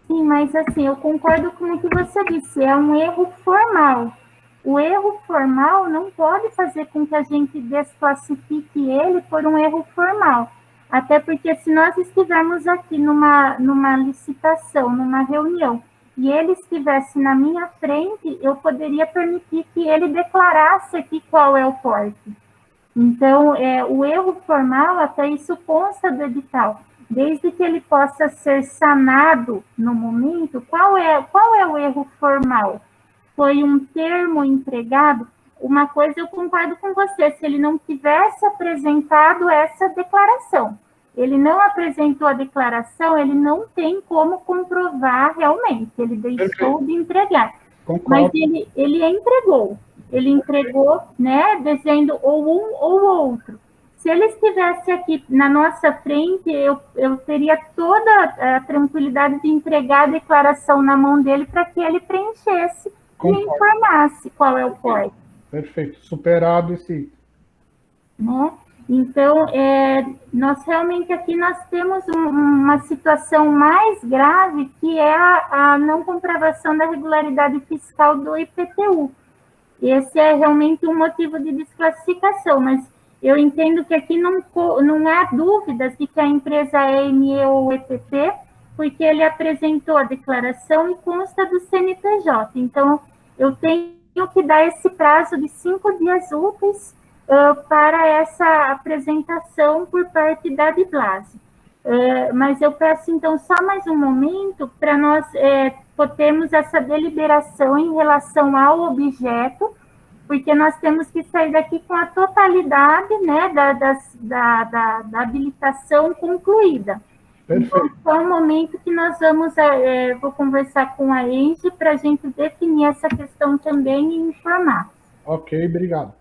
Sim, mas assim, eu concordo com o que você disse, é um erro formal. O erro formal não pode fazer com que a gente desclassifique ele por um erro formal. Até porque se nós estivermos aqui numa licitação, numa reunião, e ele estivesse na minha frente, eu poderia permitir que ele declarasse aqui qual é o porte. Então, o erro formal, até isso consta do edital, desde que ele possa ser sanado no momento. Qual é o erro formal? Foi um termo empregado? Uma coisa eu concordo com você, se ele não tivesse apresentado essa declaração, ele não apresentou a declaração, ele não tem como comprovar realmente, ele deixou de entregar.
Concordo.
Mas ele entregou, né, dizendo ou um ou outro. Se ele estivesse aqui na nossa frente, eu teria toda a tranquilidade de entregar a declaração na mão dele para que ele preenchesse e informasse qual é o porte.
Perfeito, superado esse.
Né? Então, nós realmente aqui nós temos uma situação mais grave, que é a não comprovação da regularidade fiscal do IPTU. Esse é realmente um motivo de desclassificação, mas eu entendo que aqui não há dúvidas de que a empresa é ME ou EPP, porque ele apresentou a declaração e consta do CNPJ. Então, eu tenho que dar esse prazo de 5 dias úteis para essa apresentação por parte da Diblase. Mas eu peço, então, só mais um momento para nós termos essa deliberação em relação ao objeto, porque nós temos que sair daqui com a totalidade, né, da habilitação concluída.
Perfeito.
Então, é um momento que nós vou conversar com a Engie para a gente definir essa questão também e informar.
Ok, obrigado.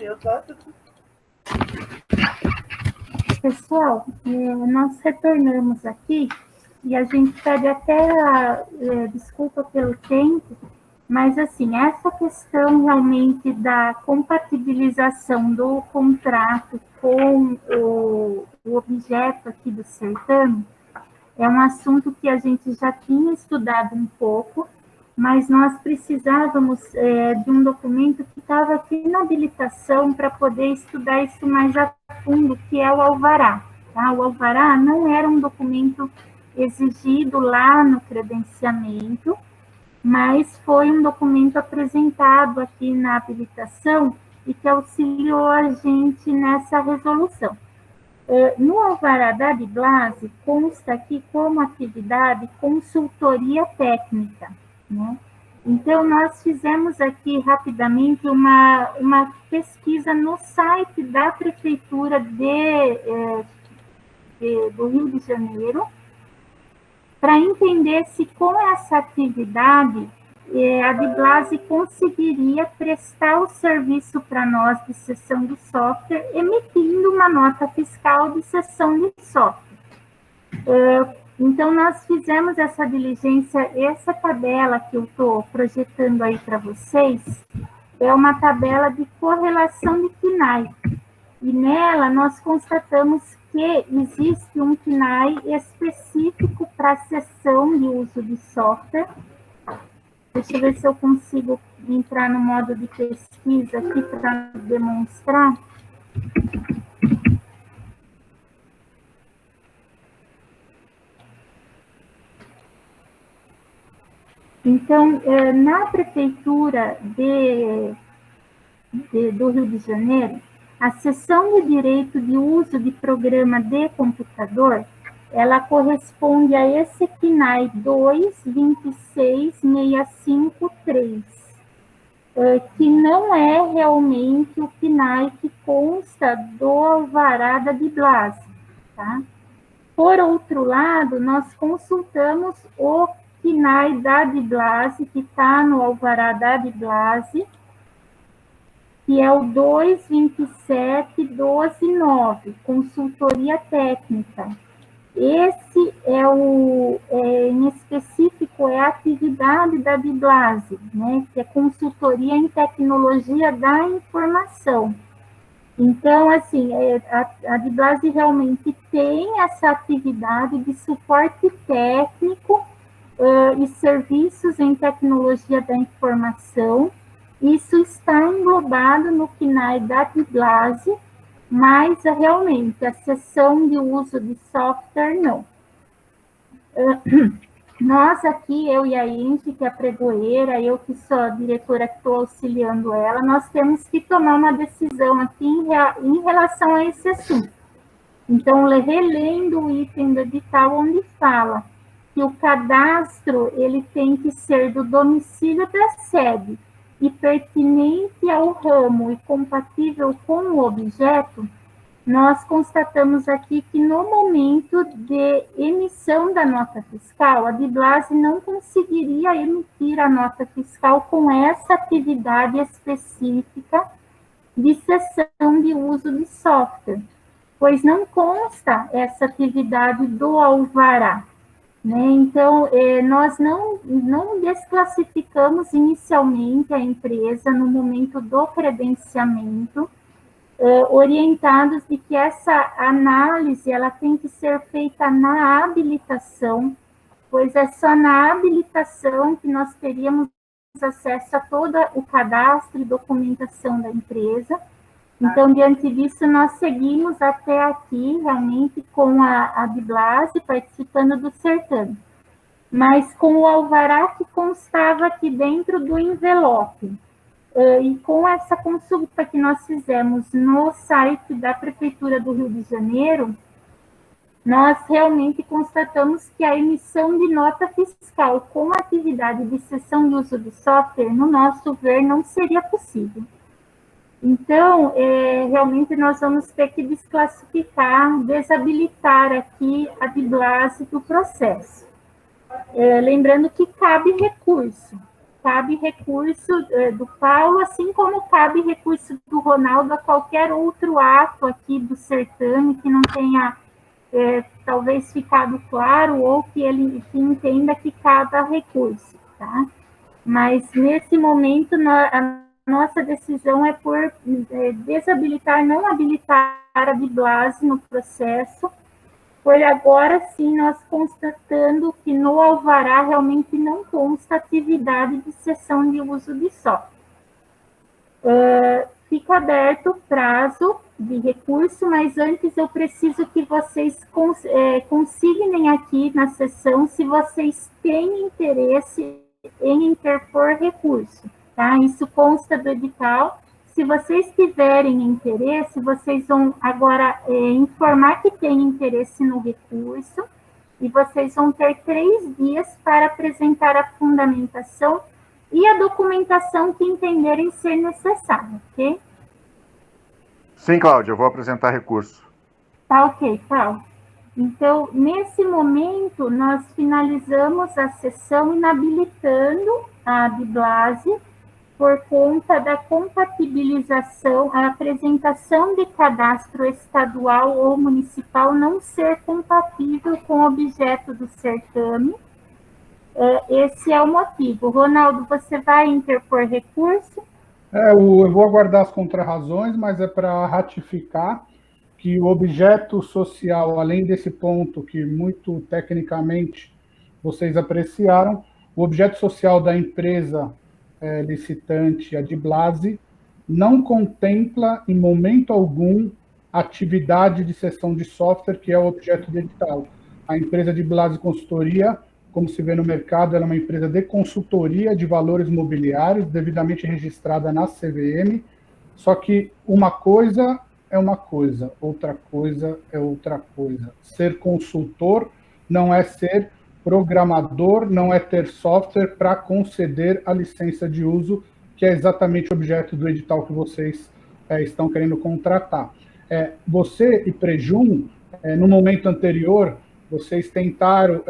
eu só...
Pessoal, nós retornamos aqui e a gente pede até desculpa pelo tempo, mas assim, essa questão realmente da compatibilização do contrato com o objeto aqui do certame é um assunto que a gente já tinha estudado um pouco, mas nós precisávamos de um documento que estava aqui na habilitação para poder estudar isso mais a fundo, que é o alvará. Tá? O alvará não era um documento exigido lá no credenciamento, mas foi um documento apresentado aqui na habilitação e que auxiliou a gente nessa resolução. No alvará da Biblase, consta aqui como atividade consultoria técnica, né? Então, nós fizemos aqui rapidamente uma pesquisa no site da Prefeitura do Rio de Janeiro, para entender se com essa atividade a Biblase conseguiria prestar o serviço para nós de cessão de software, emitindo uma nota fiscal de cessão de software. Então, nós fizemos essa diligência, essa tabela que eu estou projetando aí para vocês, é uma tabela de correlação de KNAI. E nela, nós constatamos que existe um KNAI específico para cessão de uso de software. Deixa eu ver se eu consigo entrar no modo de pesquisa aqui para demonstrar. Então, na Prefeitura do Rio de Janeiro, a cessão de direito de uso de programa de computador, ela corresponde a esse KNAI 226653, que não é realmente o KNAI que consta do alvará da Biblase, tá? Por outro lado, nós consultamos o KNAI da Biblase, que está no alvará da Biblase, que é o 227129, consultoria técnica. Esse em específico, é a atividade da Biblase, né, que é consultoria em tecnologia da informação. Então, assim, a Biblase realmente tem essa atividade de suporte técnico e serviços em tecnologia da informação. Isso está englobado no KNAI da Biblase, mas realmente a cessão de uso de software não. Nós aqui, eu e a Inge, que é a pregoeira, eu que sou a diretora que estou auxiliando ela, nós temos que tomar uma decisão aqui em relação a esse assunto. Então, relendo o item do edital onde fala que o cadastro ele tem que ser do domicílio da sede e pertinente ao ramo e compatível com o objeto, nós constatamos aqui que no momento de emissão da nota fiscal, a Biblase não conseguiria emitir a nota fiscal com essa atividade específica de cessão de uso de software, pois não consta essa atividade do alvará. Né? Então, nós não desclassificamos inicialmente a empresa no momento do credenciamento, orientados de que essa análise ela tem que ser feita na habilitação, pois é só na habilitação que nós teríamos acesso a todo o cadastro e documentação da empresa. Então, diante disso, nós seguimos até aqui, realmente, com a Biblase, participando do certame, mas com o alvará que constava aqui dentro do envelope. E com essa consulta que nós fizemos no site da Prefeitura do Rio de Janeiro, nós realmente constatamos que a emissão de nota fiscal com a atividade de cessão de uso de software, no nosso ver, não seria possível. Então, realmente nós vamos ter que desclassificar, desabilitar aqui a Biblase do processo. Lembrando que cabe recurso, cabe recurso do Paulo, assim como cabe recurso do Ronaldo a qualquer outro ato aqui do certame que não tenha talvez ficado claro ou que ele entenda que cada recurso, tá? Mas nesse momento a nossa decisão é por desabilitar, não habilitar a Biblase no processo, por agora sim nós constatando que no alvará realmente não consta atividade de cessão de uso de software. Fica aberto o prazo de recurso, mas antes eu preciso que vocês consignem aqui na sessão se vocês têm interesse em interpor recurso, tá? Isso consta do edital. Se vocês tiverem interesse, vocês vão agora informar que tem interesse no recurso e vocês vão ter 3 dias para apresentar a fundamentação e a documentação que entenderem ser necessária, ok?
Sim, Cláudia, eu vou apresentar recurso.
Tá ok, Paulo. Então, nesse momento, nós finalizamos a sessão inabilitando a Biblase por conta da compatibilização, a apresentação de cadastro estadual ou municipal não ser compatível com o objeto do certame. Esse é o motivo. Ronaldo, você vai interpor recurso?
Eu vou aguardar as contrarrazões, mas é para ratificar que o objeto social, além desse ponto que muito tecnicamente vocês apreciaram, o objeto social da empresa licitante, a Diblase, não contempla em momento algum atividade de cessão de software, que é o objeto do edital. A empresa Diblase Consultoria, como se vê no mercado, ela é uma empresa de consultoria de valores mobiliários, devidamente registrada na CVM, só que uma coisa é uma coisa, outra coisa é outra coisa. Ser consultor não é ser programador, não é ter software para conceder a licença de uso, que é exatamente o objeto do edital que vocês estão querendo contratar. Você e Prejum, no momento anterior, vocês tentaram,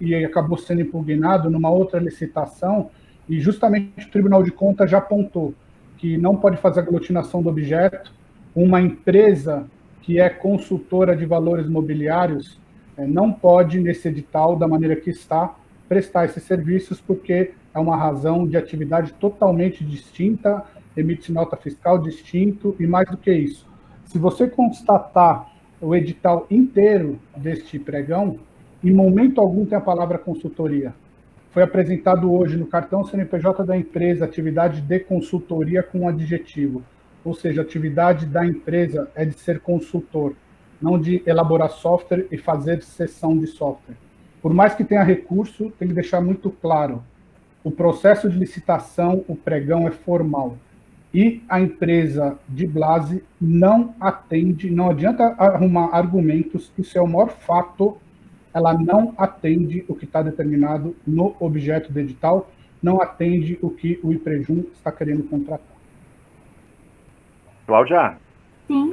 e acabou sendo impugnado numa outra licitação, e justamente o Tribunal de Contas já apontou que não pode fazer aglutinação do objeto. Uma empresa que é consultora de valores mobiliários não pode, nesse edital, da maneira que está, prestar esses serviços, porque é uma razão de atividade totalmente distinta, emite nota fiscal distinto, e mais do que isso. Se você constatar o edital inteiro deste pregão, em momento algum tem a palavra consultoria. Foi apresentado hoje no cartão CNPJ da empresa atividade de consultoria com adjetivo. Ou seja, a atividade da empresa é de ser consultor, não de elaborar software e fazer cessão de software. Por mais que tenha recurso, tem que deixar muito claro, o processo de licitação, o pregão é formal. E a empresa Diblase não atende, não adianta arrumar argumentos, isso é o maior fato, ela não atende o que está determinado no objeto do edital, não atende o que o IPREJUM está querendo contratar.
Cláudia?
Sim.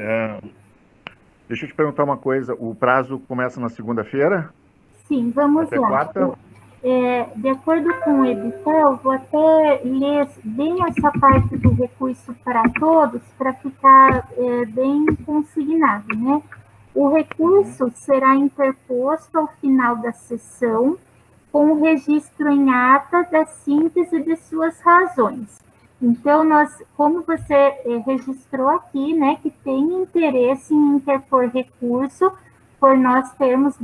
Deixa eu te perguntar uma coisa. O prazo começa na segunda-feira?
Sim, vamos
até
lá.
Quarta?
De acordo com o edital, vou até ler bem essa parte do recurso para todos, para ficar bem consignado, né? O recurso será interposto ao final da sessão, com o registro em ata da síntese de suas razões. Então, como você registrou aqui, né, que tem interesse em interpor recurso, por nós termos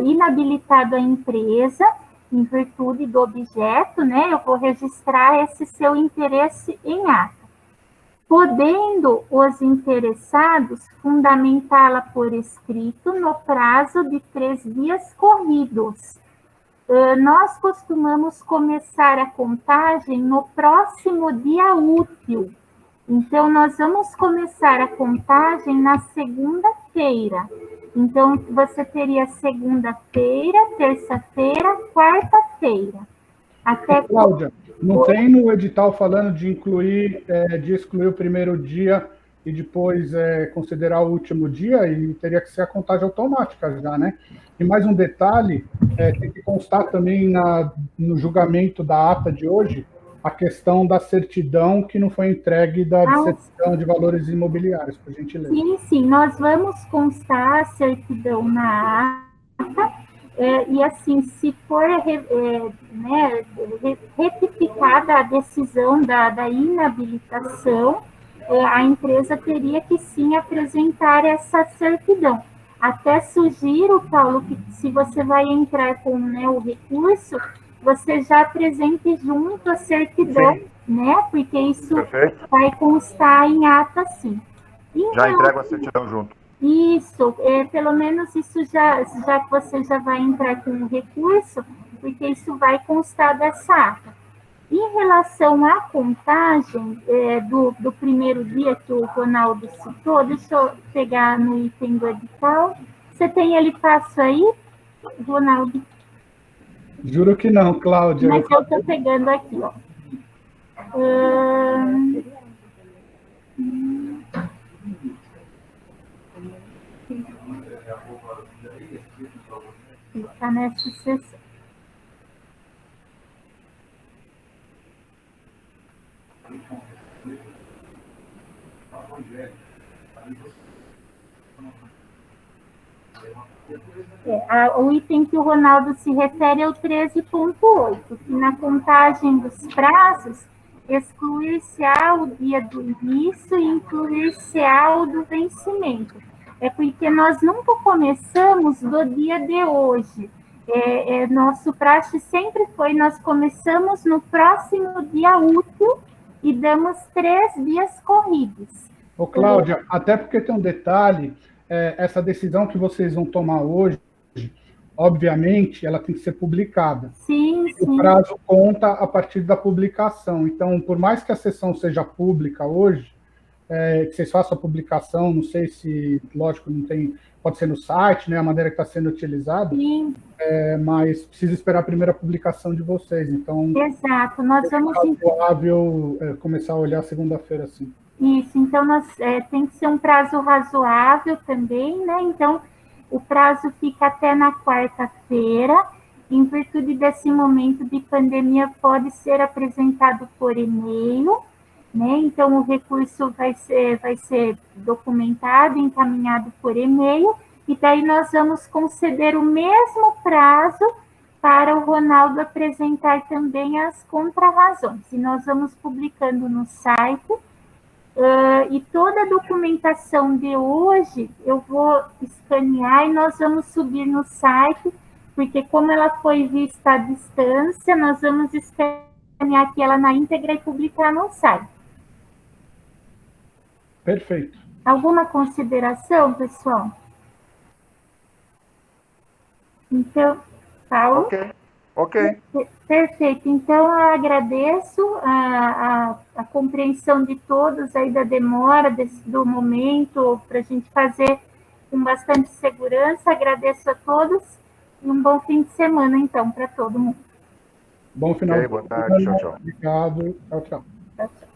inabilitado a empresa, em virtude do objeto, né, eu vou registrar esse seu interesse em ata. Podendo os interessados fundamentá-la por escrito no prazo de 3 dias corridos. Nós costumamos começar a contagem no próximo dia útil. Então, nós vamos começar a contagem na segunda-feira. Então, você teria segunda-feira, terça-feira, quarta-feira.
Cláudia, não tem no edital falando de excluir o primeiro dia e depois considerar o último dia, e teria que ser a contagem automática já, né? E mais um detalhe, tem que constar também no julgamento da ata de hoje, a questão da certidão que não foi entregue da certidão de valores imobiliários, por gentileza.
Sim, sim, nós vamos constar a certidão na ata, e assim, se for retificada a decisão da inabilitação, a empresa teria que sim apresentar essa certidão. Até sugiro, Paulo, que se você vai entrar com, né, o recurso, você já apresente junto a certidão, né? Porque isso vai constar em ata, sim. Então,
já entrego a certidão junto.
Isso, pelo menos isso já que você já vai entrar com o recurso, porque isso vai constar dessa ata. Em relação à contagem do primeiro dia que o Ronaldo citou, deixa eu pegar no item do edital. Você tem ele fácil aí, Ronaldo?
Juro que não, Cláudia.
Mas eu estou pegando aqui, ó. Está nessa sessão. O item que o Ronaldo se refere é o 13.8, que na contagem dos prazos excluir-se-á o dia do início e incluir-se-á o do vencimento. É porque nós nunca começamos do dia de hoje. Nosso praxe sempre foi, nós começamos no próximo dia útil e damos 3 dias corridos.
Ô, Cláudia, até porque tem um detalhe, essa decisão que vocês vão tomar hoje, obviamente, ela tem que ser publicada.
Sim, sim.
O prazo conta a partir da publicação. Então, por mais que a sessão seja pública hoje, que vocês façam a publicação, não sei se, lógico, não tem, pode ser no site, né, a maneira que está sendo utilizada, mas precisa esperar a primeira publicação de vocês. Então,
exato, nós vamos...
É razoável começar a olhar segunda-feira, sim.
Isso, então tem que ser um prazo razoável também, né? Então, o prazo fica até na quarta-feira. Em virtude desse momento de pandemia, pode ser apresentado por e-mail, né? Então, o recurso vai ser documentado, encaminhado por e-mail, e daí nós vamos conceder o mesmo prazo para o Ronaldo apresentar também as contrarrazões. E nós vamos publicando no site. E toda a documentação de hoje eu vou escanear e nós vamos subir no site, porque como ela foi vista à distância, nós vamos escanear aqui ela na íntegra e publicar no site.
Perfeito.
Alguma consideração, pessoal? Então, Paulo?
Ok.
Perfeito. Então, eu agradeço a compreensão de todos aí da demora do momento para a gente fazer com bastante segurança. Agradeço a todos e um bom fim de semana, então, para todo mundo.
Bom final de
semana. Boa tarde. Tchau, tchau.
Obrigado. Tchau, tchau.
Tchau, tchau.